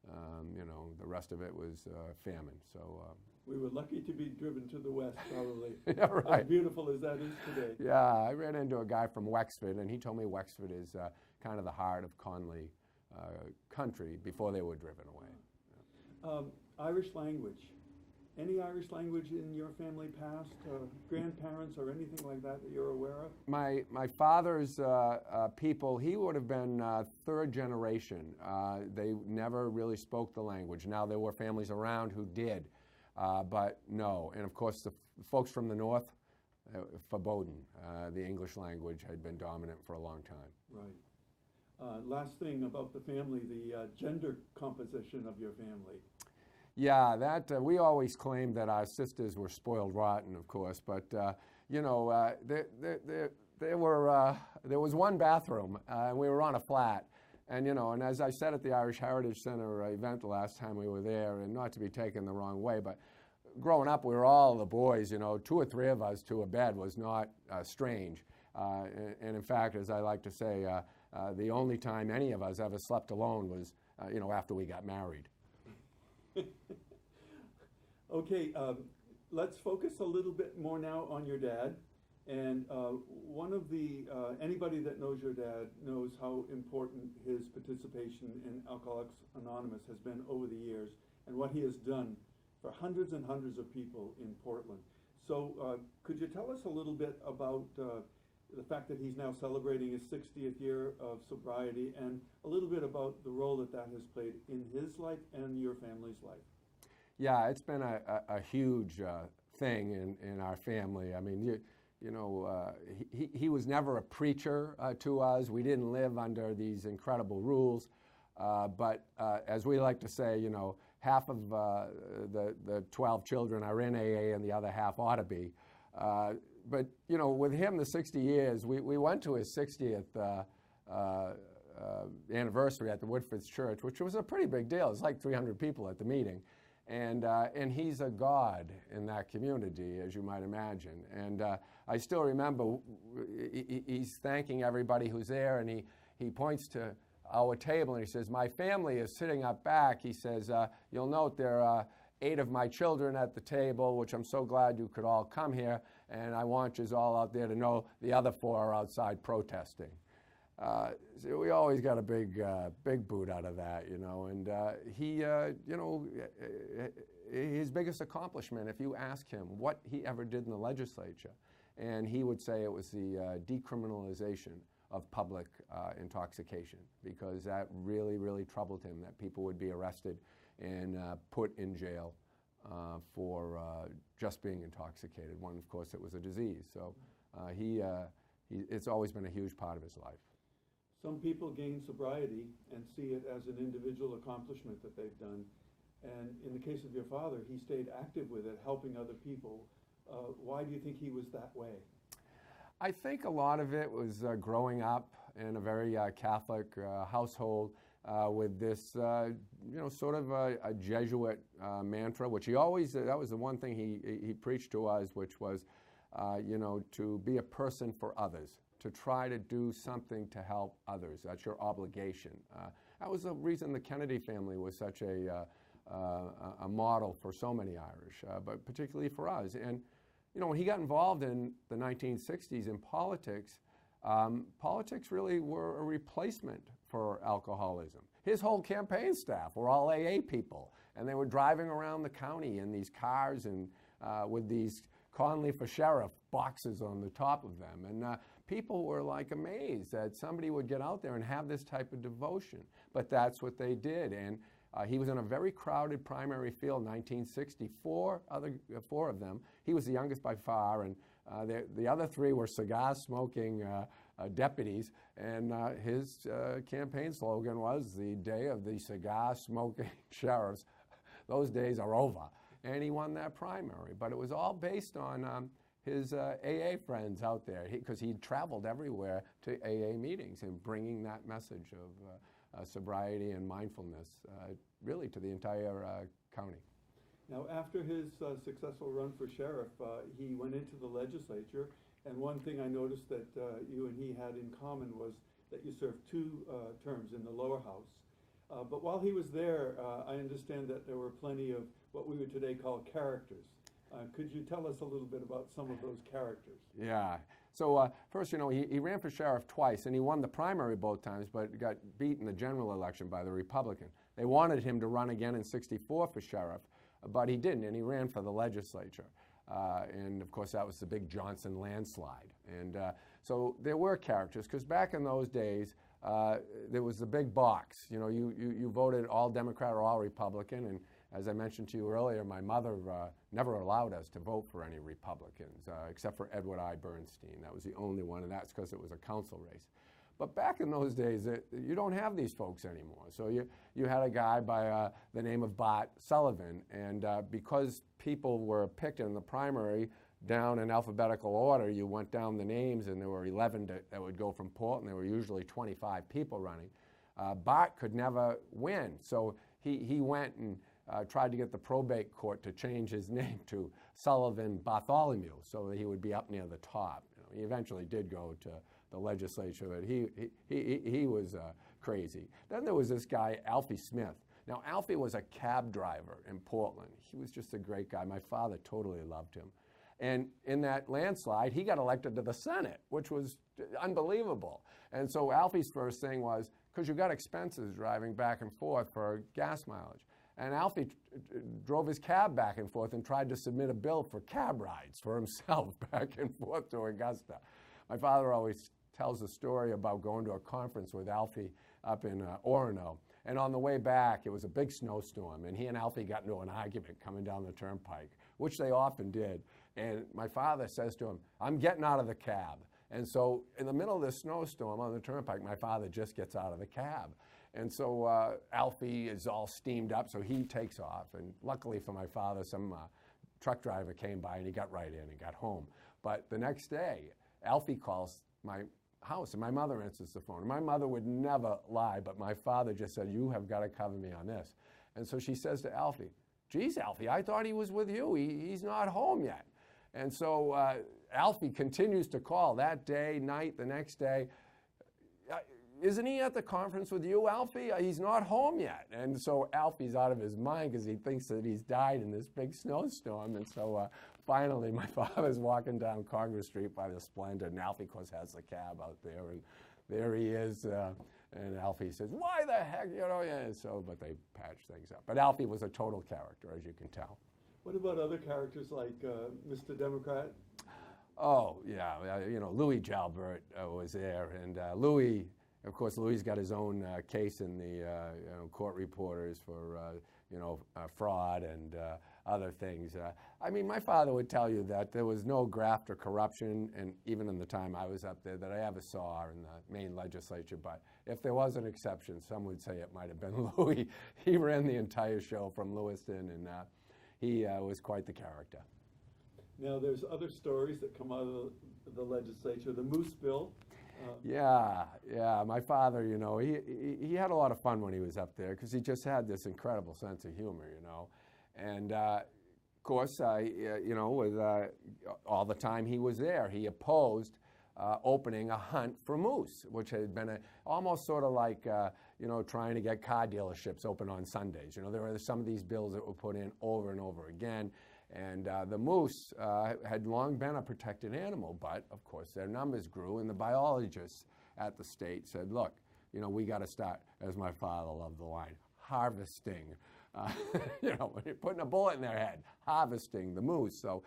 the rest of it was famine. So we were lucky to be driven to the west, probably. Yeah, right. As beautiful as that is today. Yeah, I ran into a guy from Wexford, and he told me Wexford is kind of the heart of Conley country before they were driven away. Irish language. Any Irish language in your family past, grandparents or anything like that you're aware of? My father's people, he would have been third generation. They never really spoke the language. Now, there were families around who did, but no. And of course, the folks from the north, forbidden. The English language had been dominant for a long time. Right. Last thing about the family, the gender composition of your family. Yeah, that we always claimed that our sisters were spoiled rotten, of course, but there was one bathroom, and we were on a flat, and and as I said at the Irish Heritage Center event the last time we were there, and not to be taken the wrong way, but growing up we were all the boys, 2 or 3 of us to a bed was not strange, and in fact, as I like to say, the only time any of us ever slept alone was after we got married. Okay, let's focus a little bit more now on your dad. And one of the, anybody that knows your dad knows how important his participation in Alcoholics Anonymous has been over the years, and what he has done for hundreds and hundreds of people in Portland. So could you tell us a little bit about the fact that he's now celebrating his 60th year of sobriety, and a little bit about the role that has played in his life and your family's life? Yeah, it's been a huge thing in our family. I mean, he was never a preacher to us. We didn't live under these incredible rules. But as we like to say, half of the 12 children are in AA and the other half ought to be. But, with him, the 60 years, we went to his 60th anniversary at the Woodfords Church, which was a pretty big deal. It's like 300 people at the meeting. And he's a god in that community, as you might imagine. And I still remember he's thanking everybody who's there, and he points to our table and he says, "My family is sitting up back." He says, "You'll note there are 8 of my children at the table, which I'm so glad you could all come here, and I want you all out there to know the other 4 are outside protesting." So we always got a big boot out of that, and he, his biggest accomplishment, if you ask him what he ever did in the legislature, and he would say it was the decriminalization of public intoxication, because that really, really troubled him, that people would be arrested and put in jail for just being intoxicated. One, of course, it was a disease. So it's always been a huge part of his life. Some people gain sobriety and see it as an individual accomplishment that they've done. And in the case of your father, he stayed active with it, helping other people. Why do you think he was that way? I think a lot of it was growing up in a very Catholic household. with this, sort of a Jesuit mantra, which he always, that was the one thing he preached to us, which was, to be a person for others, to try to do something to help others. That's your obligation. That was the reason the Kennedy family was such a model for so many Irish, but particularly for us. And, when he got involved in the 1960s in politics, politics really were a replacement for alcoholism. His whole campaign staff were all AA people, and they were driving around the county in these cars and with these Conley for Sheriff boxes on the top of them. And people were like amazed that somebody would get out there and have this type of devotion. But that's what they did. And he was in a very crowded primary field, 1964, four of them. He was the youngest by far, and the other three were cigar-smoking deputies, and his campaign slogan was, "The day of the cigar-smoking sheriffs, those days are over." And he won that primary. But it was all based on his AA friends out there, because he traveled everywhere to AA meetings and bringing that message of sobriety and mindfulness really to the entire county. Now, after his successful run for sheriff, he went into the legislature, and one thing I noticed that you and he had in common was that you served 2 terms in the lower house. But while he was there, I understand that there were plenty of what we would today call characters. Could you tell us a little bit about some of those characters? Yeah. So first, he ran for sheriff twice, and he won the primary both times, but got beat in the general election by the Republican. They wanted him to run again in '64 for sheriff, but he didn't, and he ran for the legislature. And of course, that was the big Johnson landslide. And so there were characters, because back in those days, there was the big box. You voted all Democrat or all Republican, and as I mentioned to you earlier, my mother never allowed us to vote for any Republicans, except for Edward I. Bernstein. That was the only one, and that's because it was a council race. But back in those days, you don't have these folks anymore. So you had a guy by the name of Bart Sullivan, and because people were picked in the primary down in alphabetical order, you went down the names, and there were 11 that would go from Portland. There were usually 25 people running. Bart could never win, so he went and tried to get the probate court to change his name to Sullivan Bartholomew so that he would be up near the top. He eventually did go to the legislature, but he was crazy. Then there was this guy, Alfie Smith. Now, Alfie was a cab driver in Portland. He was just a great guy. My father totally loved him. And in that landslide, he got elected to the Senate, which was unbelievable. And so Alfie's first thing was, because you got expenses driving back and forth for gas mileage. And Alfie drove his cab back and forth and tried to submit a bill for cab rides for himself back and forth to Augusta. My father always tells a story about going to a conference with Alfie up in Orono. And on the way back, it was a big snowstorm, and he and Alfie got into an argument coming down the turnpike, which they often did. And my father says to him, "I'm getting out of the cab." And so in the middle of this snowstorm on the turnpike, my father just gets out of the cab. And so Alfie is all steamed up, so he takes off. And luckily for my father, some truck driver came by, and he got right in and got home. But the next day, Alfie calls my house, and my mother answers the phone. And my mother would never lie, but my father just said, "You have got to cover me on this." And so she says to Alfie, "Geez, Alfie, I thought he was with you. He's not home yet." And so Alfie continues to call that day, night, the next day. "Isn't he at the conference with you, Alfie? He's not home yet." And so Alfie's out of his mind because he thinks that he's died in this big snowstorm. And so finally, my father's walking down Congress Street by the Splendor, and Alfie, of course, has the cab out there. And there he is. And Alfie says, "Why the heck?" Yeah. So, but they patched things up. But Alfie was a total character, as you can tell. What about other characters like Mr. Democrat? Oh, yeah. Louis Jalbert was there. And Louis... Of course, Louis got his own case in the court reporters for fraud and other things. I mean, my father would tell you that there was no graft or corruption, and even in the time I was up there, that I ever saw in the Maine legislature. But if there was an exception, some would say it might have been Louis. He ran the entire show from Lewiston, and he was quite the character. Now, there's other stories that come out of the legislature. The Moose Bill Yeah. My father, he had a lot of fun when he was up there because he just had this incredible sense of humor, And of course, with all the time he was there, he opposed opening a hunt for moose, which had been almost sort of like, trying to get car dealerships open on Sundays. There were some of these bills that were put in over and over again. And the moose had long been a protected animal, but of course their numbers grew, and the biologists at the state said, look, we got to start, as my father loved the line, harvesting. When you're putting a bullet in their head, harvesting the moose. So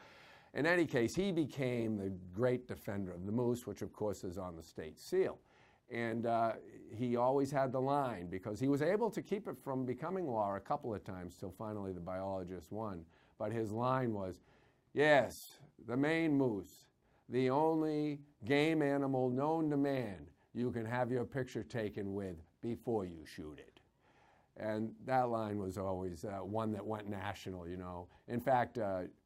in any case, he became the great defender of the moose, which of course is on the state seal. And he always had the line, because he was able to keep it from becoming law a couple of times till finally the biologist won. But his line was, yes, the Maine moose, the only game animal known to man you can have your picture taken with before you shoot it. And that line was always one that went national, In fact,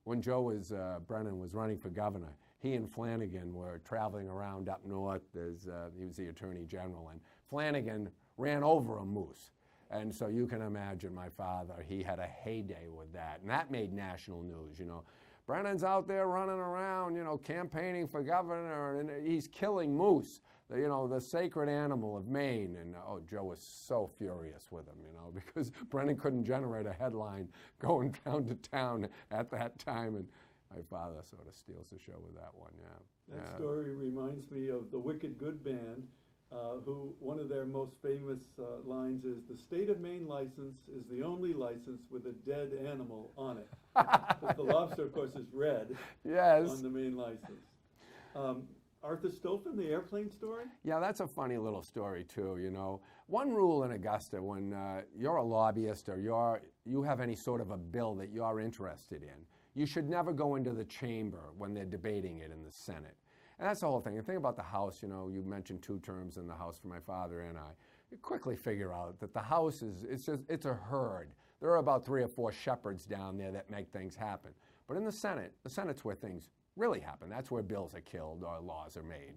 when Brennan was running for governor, he and Flanagan were traveling around up north. He was the attorney general, and Flanagan ran over a moose. And so you can imagine my father, he had a heyday with that. And that made national news, Brennan's out there running around, campaigning for governor, and he's killing moose, the sacred animal of Maine. And Joe was so furious with him, because Brennan couldn't generate a headline going down to town at that time. And my father sort of steals the show with that one, That story reminds me of the Wicked Good Band, who one of their most famous lines is, "The state of Maine license is the only license with a dead animal on it." The lobster, of course, is red on the Maine license. Arthur Stilphen, the airplane story? Yeah, that's a funny little story too, One rule in Augusta, when you're a lobbyist or you have any sort of a bill that you're interested in, you should never go into the chamber when they're debating it in the Senate. And that's the whole thing. The thing about the House, you mentioned 2 terms in the House for my father and I. You quickly figure out that the House it's a herd. There are about 3 or 4 shepherds down there that make things happen. But in the Senate's where things really happen. That's where bills are killed or laws are made,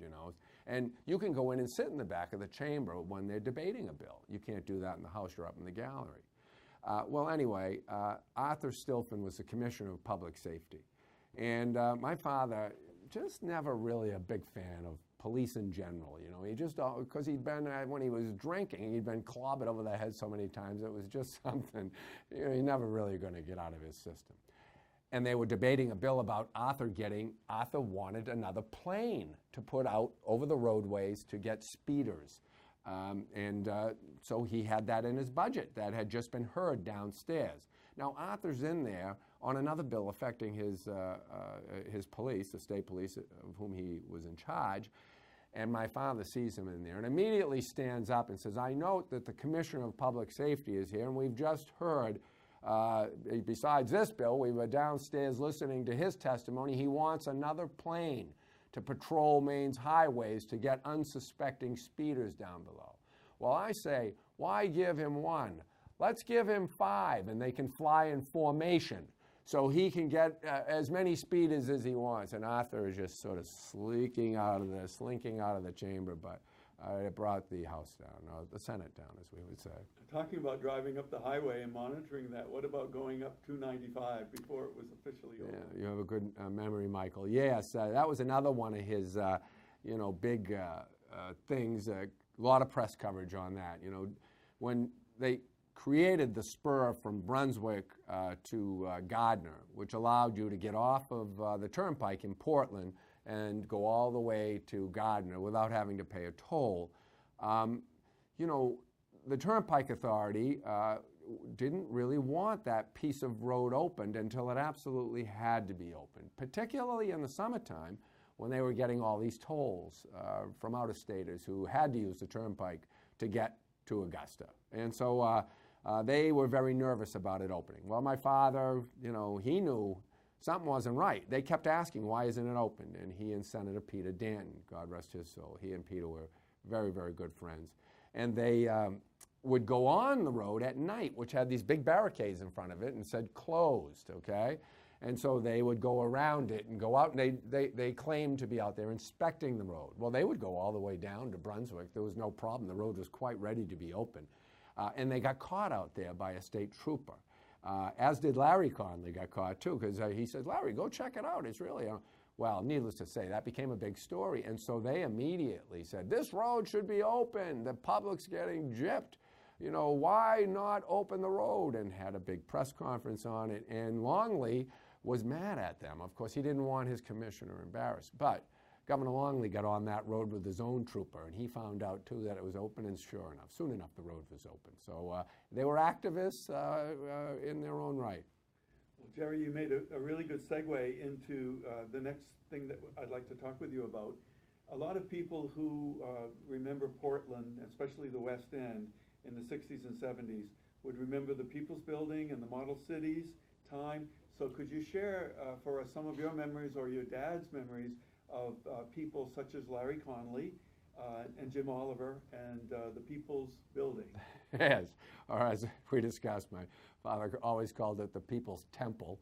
And you can go in and sit in the back of the chamber when they're debating a bill. You can't do that in the House. You're up in the gallery. Anyway, Arthur Stilphen was the Commissioner of Public Safety. And my father just never really a big fan of police in general, He just, because he'd been, when he was drinking, he'd been clobbered over the head so many times, it was just something, he's never really going to get out of his system. And they were debating a bill about Arthur wanted another plane to put out over the roadways to get speeders. So he had that in his budget that had just been heard downstairs. Now Arthur's in there on another bill affecting his police, the state police of whom he was in charge, and my father sees him in there and immediately stands up and says, "I note that the Commissioner of Public Safety is here, and we've just heard, besides this bill, we were downstairs listening to his testimony, he wants another plane to patrol Maine's highways to get unsuspecting speeders down below." Well, I say, why give him 1? Let's give him 5, and they can fly in formation so he can get as many speeders as he wants. And Arthur is just sort of slinking out of the chamber, but it brought the House down, or the Senate down, as we would say. Talking about driving up the highway and monitoring that, what about going up 295 before it was officially over? Yeah, you have a good memory, Michael. Yes, that was another one of his, big things. A lot of press coverage on that. When they created the spur from Brunswick to Gardner, which allowed you to get off of the turnpike in Portland and go all the way to Gardner without having to pay a toll. The Turnpike Authority didn't really want that piece of road opened until it absolutely had to be opened, particularly in the summertime when they were getting all these tolls from out-of-staters who had to use the turnpike to get to Augusta. And so they were very nervous about it opening. Well, my father, he knew something wasn't right. They kept asking, why isn't it open? And he and Senator Peter Danton, God rest his soul, he and Peter were very, very good friends. And they would go on the road at night, which had these big barricades in front of it and said closed, okay? And so they would go around it and go out, and they claimed to be out there inspecting the road. Well, they would go all the way down to Brunswick. There was no problem. The road was quite ready to be open. And they got caught out there by a state trooper. As did Larry Conley got caught too, because he said, Larry, go check it out. It's really, well, needless to say, that became a big story. And so they immediately said, this road should be open. The public's getting gypped. You know, why not open the road? And had a big press conference on it. And Longley was mad at them. Of course, he didn't want his commissioner embarrassed. But Governor Longley got on that road with his own trooper, and he found out, too, that it was open, and sure enough, soon enough, the road was open. So they were activists in their own right. Well, Jerry, you made a really good segue into the next thing that I'd like to talk with you about. A lot of people who remember Portland, especially the West End, in the 60s and 70s, would remember the People's Building and the Model Cities time. So could you share for us some of your memories or your dad's memories of people such as Larry Conley and Jim Oliver and the People's Building? Yes, or as we discussed, my father always called it the People's Temple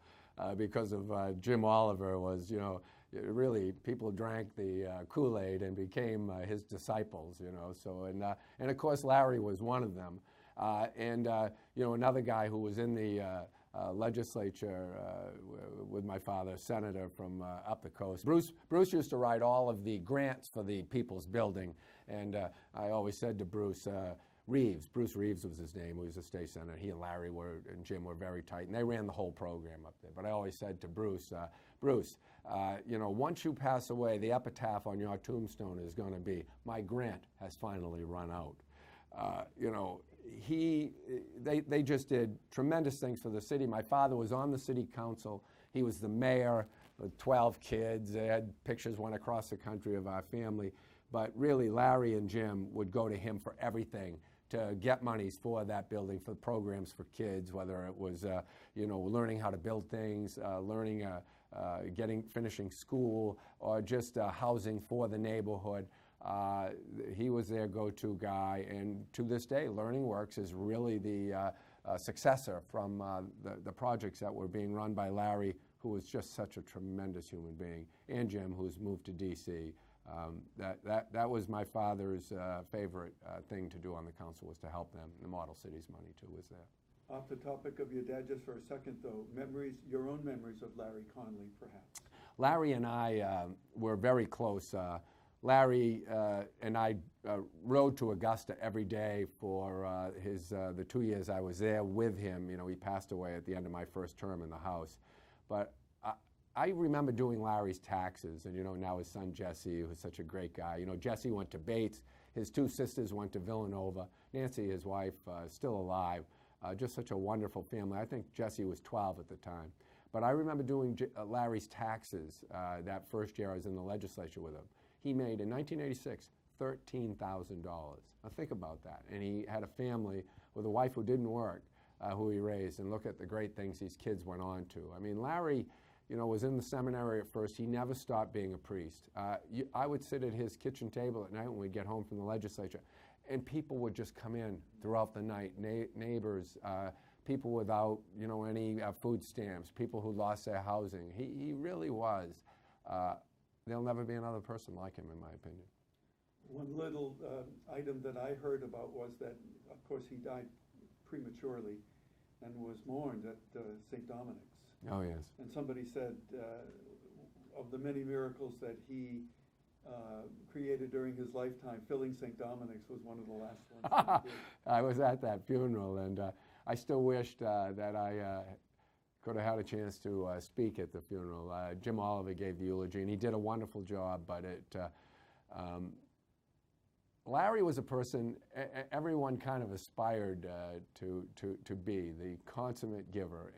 because of Jim Oliver was, you know, really people drank the Kool-Aid and became his disciples, you know. So and of course Larry was one of them, you know, another guy who was in the legislature with my father, senator from up the coast. Bruce used to write all of the grants for the People's Building, and I always said to Bruce Reeves was his name, who was a state senator. He and Larry and Jim were very tight, and they ran the whole program up there. But I always said to Bruce, you know, once you pass away, the epitaph on your tombstone is going to be, my grant has finally run out. You know, they just did tremendous things for the city. My father was on the city council. He was the mayor with 12 kids. They had pictures went across the country of our family. But really, Larry and Jim would go to him for everything to get monies for that building, for programs for kids, whether it was, you know, learning how to build things, finishing school, or just housing for the neighborhood. He was their go-to guy, and to this day, Learning Works is really the successor from the projects that were being run by Larry, who was just such a tremendous human being, and Jim, who's moved to D.C. That was my father's favorite thing to do on the council, was to help them. The Model Cities money, too, was there. Off the topic of your dad just for a second, though, memories, your own memories of Larry Conley, perhaps. Larry and I were very close. Larry and I rode to Augusta every day for the 2 years I was there with him. You know, he passed away at the end of my first term in the House. But I remember doing Larry's taxes, and, you know, now his son Jesse, who's such a great guy. You know, Jesse went to Bates. His two sisters went to Villanova. Nancy, his wife, still alive. Just such a wonderful family. I think Jesse was 12 at the time. But I remember doing Larry's taxes that first year I was in the legislature with him. He made, in 1986, $13,000. Now think about that. And he had a family with a wife who didn't work, who he raised, and look at the great things these kids went on to. I mean, Larry, you know, was in the seminary at first. He never stopped being a priest. I would sit at his kitchen table at night when we'd get home from the legislature, and people would just come in throughout the night, neighbors, people without, you know, any food stamps, people who lost their housing. He really was. There'll never be another person like him, in my opinion. One little item that I heard about was that, of course, he died prematurely and was mourned at St. Dominic's. Oh, yes. And somebody said of the many miracles that he created during his lifetime, filling St. Dominic's was one of the last ones. I was at that funeral, and I still wished that I could have had a chance to speak at the funeral. Jim Oliver gave the eulogy, and he did a wonderful job, but Larry was a person everyone kind of aspired to be, the consummate giver.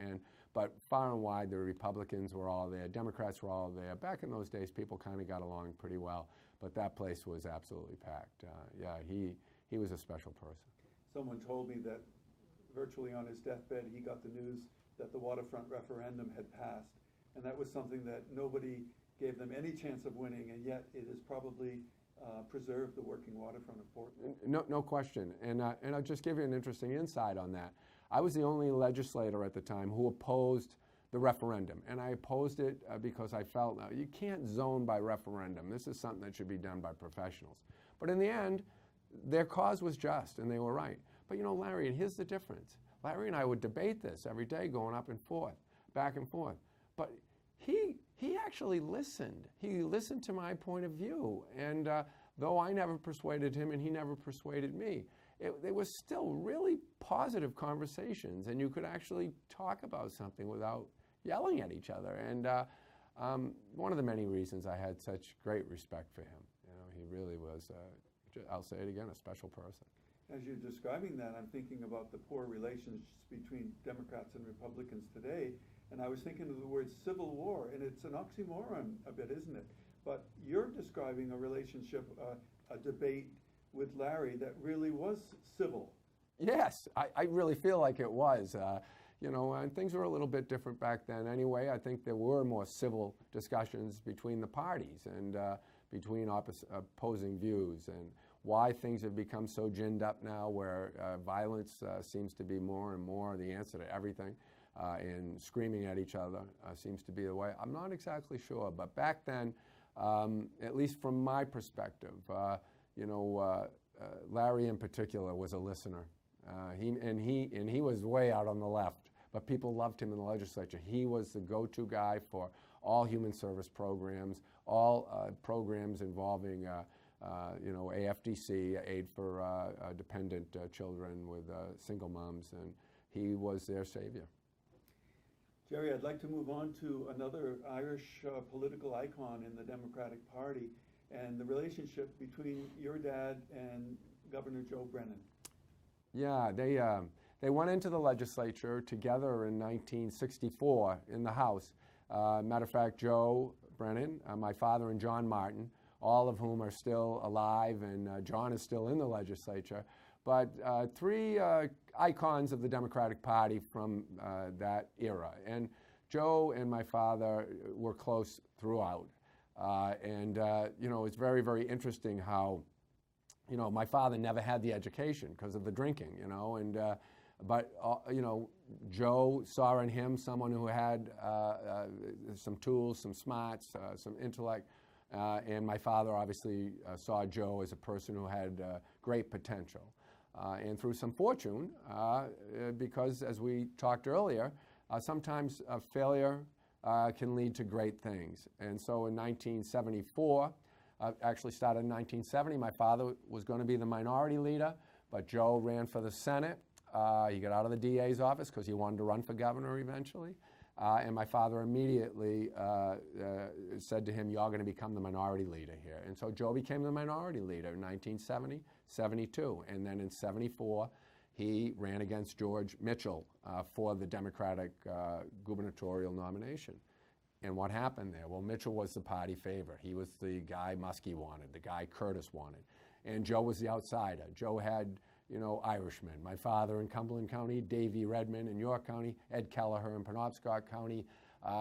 But far and wide, the Republicans were all there, Democrats were all there. Back in those days, people kind of got along pretty well, but that place was absolutely packed. Yeah, he was a special person. Someone told me that virtually on his deathbed, he got the news that the waterfront referendum had passed, and that was something that nobody gave them any chance of winning, and yet it has probably preserved the working waterfront of Portland. No question, and I'll just give you an interesting insight on that. I was the only legislator at the time who opposed the referendum. And I opposed it because I felt you can't zone by referendum. This is something that should be done by professionals. But in the end, their cause was just, and they were right. But you know, Larry, and here's the difference. Larry and I would debate this every day, going up and forth, back and forth. But he actually listened. He listened to my point of view. And though I never persuaded him and he never persuaded me, they were still really positive conversations, and you could actually talk about something without yelling at each other. And one of the many reasons I had such great respect for him. You know, he really was, I'll say it again, a special person. As you're describing that, I'm thinking about the poor relations between Democrats and Republicans today, and I was thinking of the word civil war, and it's an oxymoron a bit, isn't it? But you're describing a relationship, a debate with Larry that really was civil. Yes, I really feel like it was. You know, and things were a little bit different back then anyway. I think there were more civil discussions between the parties and between opposing views, and why things have become so ginned up now, where violence seems to be more and more the answer to everything, and screaming at each other seems to be the way. I'm not exactly sure, but back then, at least from my perspective, you know, Larry in particular was a listener. He was way out on the left, but people loved him in the legislature. He was the go-to guy for all human service programs, all programs involving, you know, AFDC, aid for dependent children with single moms, and he was their savior. Jerry, I'd like to move on to another Irish political icon in the Democratic Party, and the relationship between your dad and Governor Joe Brennan. Yeah, they went into the legislature together in 1964 in the House. Matter of fact, Joe Brennan, my father, and John Martin, all of whom are still alive, and John is still in the legislature. But three icons of the Democratic Party from that era. And Joe and my father were close throughout. You know, it's very, very interesting how, you know, my father never had the education because of the drinking, you know, and but you know, Joe saw in him someone who had some tools, some smarts, some intellect, and my father obviously saw Joe as a person who had great potential. And through some fortune, because as we talked earlier, sometimes failure can lead to great things. And so in 1974, actually started in 1970, my father was going to be the minority leader, but Joe ran for the Senate. He got out of the DA's office because he wanted to run for governor eventually. And my father immediately said to him, "You're going to become the minority leader here." And so Joe became the minority leader in 1970, 72. And then in 74, he ran against George Mitchell for the Democratic gubernatorial nomination. And what happened there? Well, Mitchell was the party favorite. He was the guy Muskie wanted, the guy Curtis wanted. And Joe was the outsider. Joe had, you know, Irishmen. My father in Cumberland County, Davie Redmond in York County, Ed Kelleher in Penobscot County.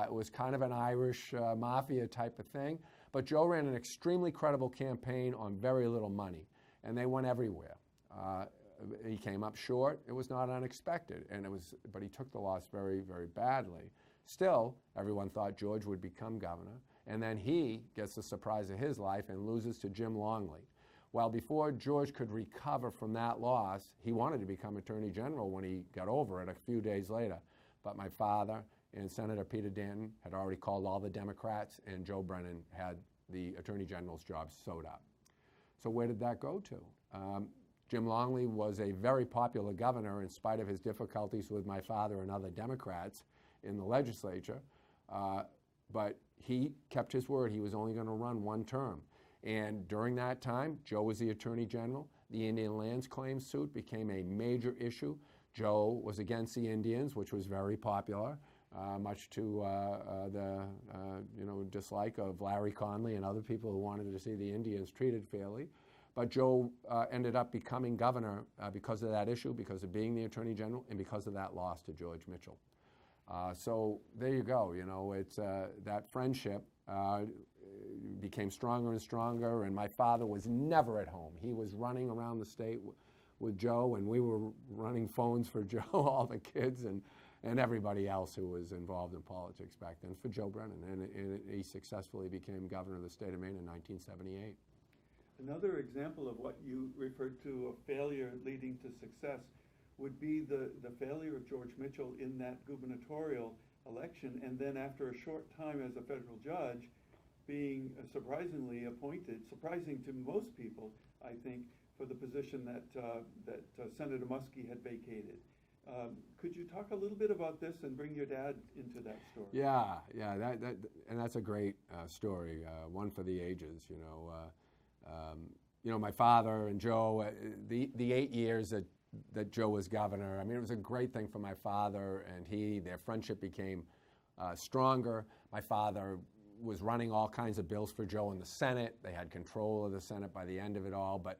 It was kind of an Irish mafia type of thing. But Joe ran an extremely credible campaign on very little money, and they went everywhere. He came up short. It was not unexpected, but he took the loss very, very badly. Still, everyone thought George would become governor, and then he gets the surprise of his life and loses to Jim Longley. Well, before George could recover from that loss, he wanted to become Attorney General when he got over it a few days later. But my father and Senator Peter Danton had already called all the Democrats, and Joe Brennan had the Attorney General's job sewed up. So where did that go to? Jim Longley was a very popular governor in spite of his difficulties with my father and other Democrats in the legislature, but he kept his word. He was only going to run one term. And during that time, Joe was the Attorney General. The Indian Lands Claim suit became a major issue. Joe was against the Indians, which was very popular, much to the dislike of Larry Conley and other people who wanted to see the Indians treated fairly. But Joe ended up becoming governor because of that issue, because of being the Attorney General, and because of that loss to George Mitchell. So there you go. You know, it's that friendship became stronger and stronger, and my father was never at home. He was running around the state with Joe, and we were running phones for Joe, all the kids, and and everybody else who was involved in politics back then for Joe Brennan. And he successfully became governor of the state of Maine in 1978. Another example of what you referred to, a failure leading to success, would be the failure of George Mitchell in that gubernatorial election, and then after a short time as a federal judge, being surprisingly appointed, surprising to most people, I think, for the position that Senator Muskie had vacated. Could you talk a little bit about this and bring your dad into that story? Yeah, and that's a great story, one for the ages. My father and Joe, the 8 years that Joe was governor, I mean, it was a great thing for my father and their friendship became stronger. My father was running all kinds of bills for Joe in the Senate. They had control of the Senate by the end of it all, but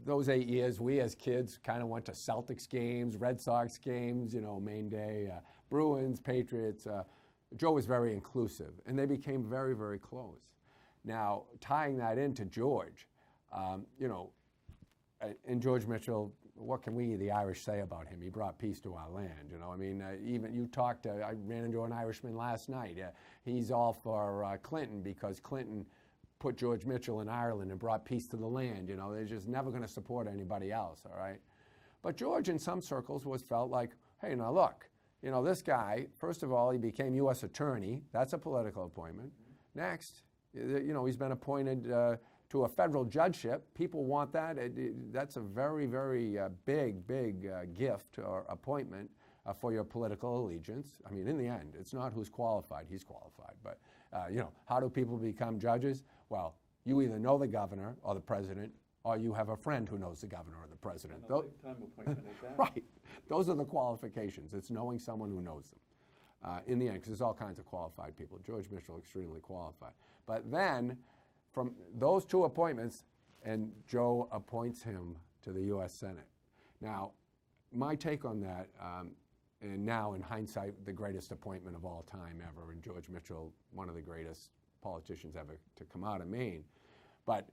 those 8 years, we as kids kind of went to Celtics games, Red Sox games, Maine Day, Bruins, Patriots. Joe was very inclusive, and they became very, very close. Now, tying that into George, and George Mitchell, what can we, the Irish, say about him? He brought peace to our land, I mean, even you talked, I ran into an Irishman last night. He's all for Clinton because Clinton put George Mitchell in Ireland and brought peace to the land. They're just never going to support anybody else, all right? But George, in some circles, felt like, hey, now look, this guy, first of all, he became U.S. Attorney. That's a political appointment. Next, he's been appointed to a federal judgeship. People want that. That's a very, very big gift or appointment for your political allegiance. I mean, in the end, it's not who's qualified. He's qualified. But, how do people become judges? Well, you either know the governor or the president, or you have a friend who knows the governor or the president. And a big-time appointment at that. Right. Those are the qualifications. It's knowing someone who knows them. In the end, because there's all kinds of qualified people. George Mitchell, extremely qualified. But then, from those two appointments, and Joe appoints him to the U.S. Senate. Now, my take on that, and now in hindsight, the greatest appointment of all time ever, and George Mitchell, one of the greatest politicians ever to come out of Maine. But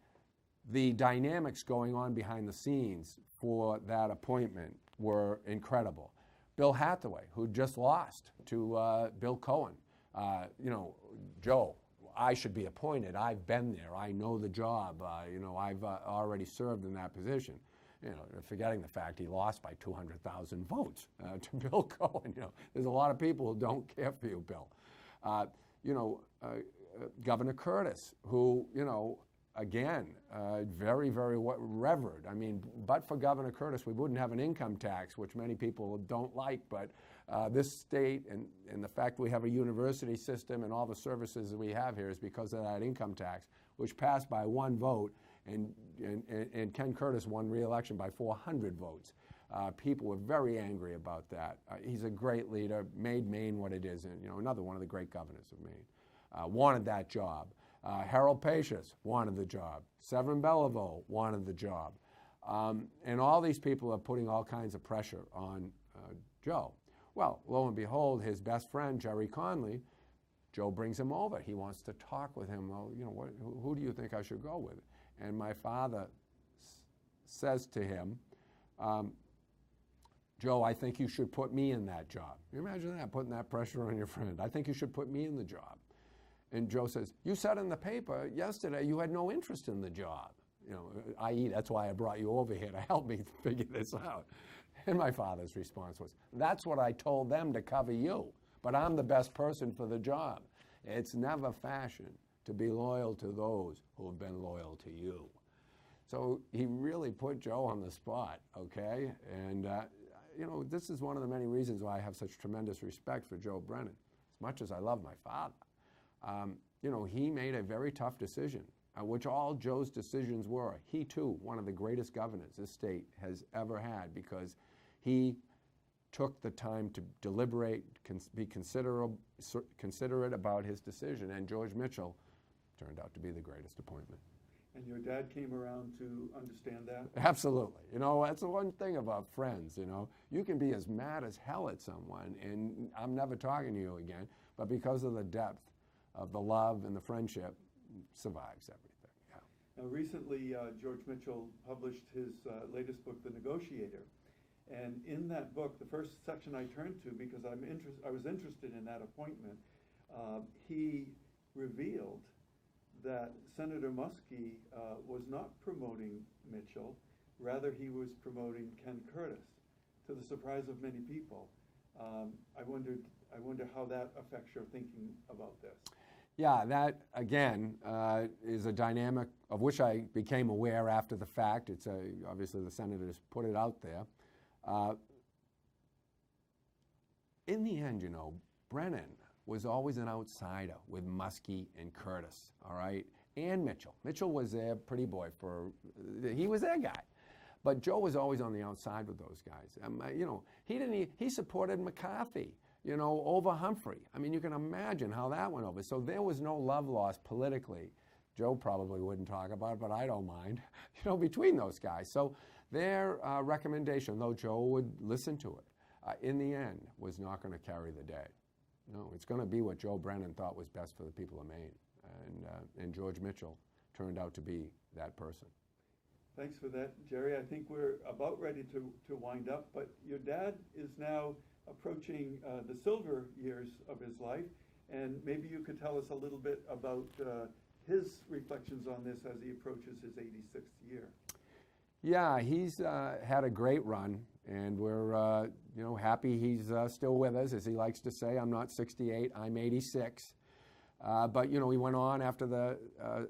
the dynamics going on behind the scenes for that appointment were incredible. Bill Hathaway, who just lost to Bill Cohen. Joe, I should be appointed. I've been there. I know the job. I've already served in that position. Forgetting the fact he lost by 200,000 votes to Bill Cohen. There's a lot of people who don't care for you, Bill. Governor Curtis, who, again, very, very revered. I mean, but for Governor Curtis, we wouldn't have an income tax, which many people don't like, but this state and the fact we have a university system and all the services that we have here is because of that income tax, which passed by one vote, and Ken Curtis won re-election by 400 votes. People were very angry about that. He's a great leader, made Maine what it is, and another one of the great governors of Maine. Wanted that job. Harold Pachios wanted the job. Severin Beliveau wanted the job. And all these people are putting all kinds of pressure on Joe. Well, lo and behold, his best friend, Gerard Conley, Joe brings him over. He wants to talk with him. Well, who do you think I should go with? And my father says to him, Joe, I think you should put me in that job. You imagine that, putting that pressure on your friend. I think you should put me in the job. And Joe says, you said in the paper yesterday you had no interest in the job. I.e., that's why I brought you over here to help me figure this out. And my father's response was, that's what I told them to cover you, but I'm the best person for the job. It's never fashion to be loyal to those who have been loyal to you. So he really put Joe on the spot, okay? And, this is one of the many reasons why I have such tremendous respect for Joe Brennan. As much as I love my father, he made a very tough decision, which all Joe's decisions were. He, too, one of the greatest governors this state has ever had, because he took the time to deliberate, be considerate about his decision, and George Mitchell turned out to be the greatest appointment. And your dad came around to understand that? Absolutely. That's the one thing about friends, You can be as mad as hell at someone, and I'm never talking to you again, but because of the depth of the love and the friendship, survives everything. Now, recently, George Mitchell published his latest book, The Negotiator, And in that book, the first section I turned to, because I was interested in that appointment, he revealed that Senator Muskie was not promoting Mitchell, rather he was promoting Ken Curtis, to the surprise of many people. I wonder how that affects your thinking about this. Yeah, that, again, is a dynamic of which I became aware after the fact. It's obviously the senators put it out there. In the end, you know, Brennan was always an outsider with Muskie and Curtis, all right, and Mitchell. Mitchell was their pretty boy he was their guy. But Joe was always on the outside with those guys. You know, he supported McCarthy, you know, over Humphrey. I mean, you can imagine how that went over. So there was no love lost politically. Joe probably wouldn't talk about it, but I don't mind, you know, between those guys. So their recommendation, though Joe would listen to it, in the end was not going to carry the day. No, it's going to be what Joe Brennan thought was best for the people of Maine. And George Mitchell turned out to be that person. Thanks for that, Jerry. I think we're about ready to wind up, but your dad is now approaching the silver years of his life, and maybe you could tell us a little bit about his reflections on this as he approaches his 86th year. Yeah, he's had a great run, and we're you know, happy he's still with us. As he likes to say, I'm not 68, I'm 86. But, you know, he went on after the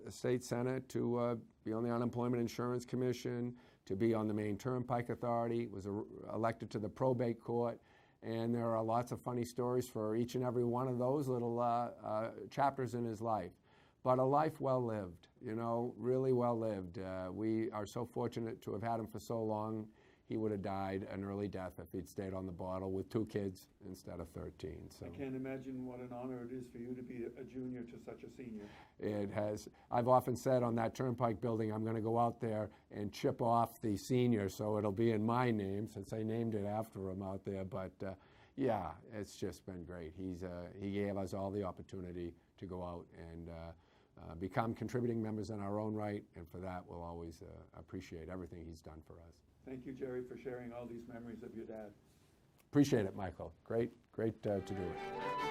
state senate to be on the Unemployment Insurance Commission, to be on the Maine Turnpike Authority, was elected to the probate court, and there are lots of funny stories for each and every one of those little chapters in his life. But a life well lived, you know, really well lived. We are so fortunate to have had him for so long. He would have died an early death if he'd stayed on the bottle with 2 kids instead of 13. So I can't imagine what an honor it is for you to be a junior to such a senior. It has. I've often said on that Turnpike building, I'm going to go out there and chip off the senior so it'll be in my name, since they named it after him out there. But yeah, it's just been great. He gave us all the opportunity to go out and become contributing members in our own right, and for that we'll always appreciate everything he's done for us. Thank you, Jerry, for sharing all these memories of your dad. Appreciate it, Michael. Great to do it.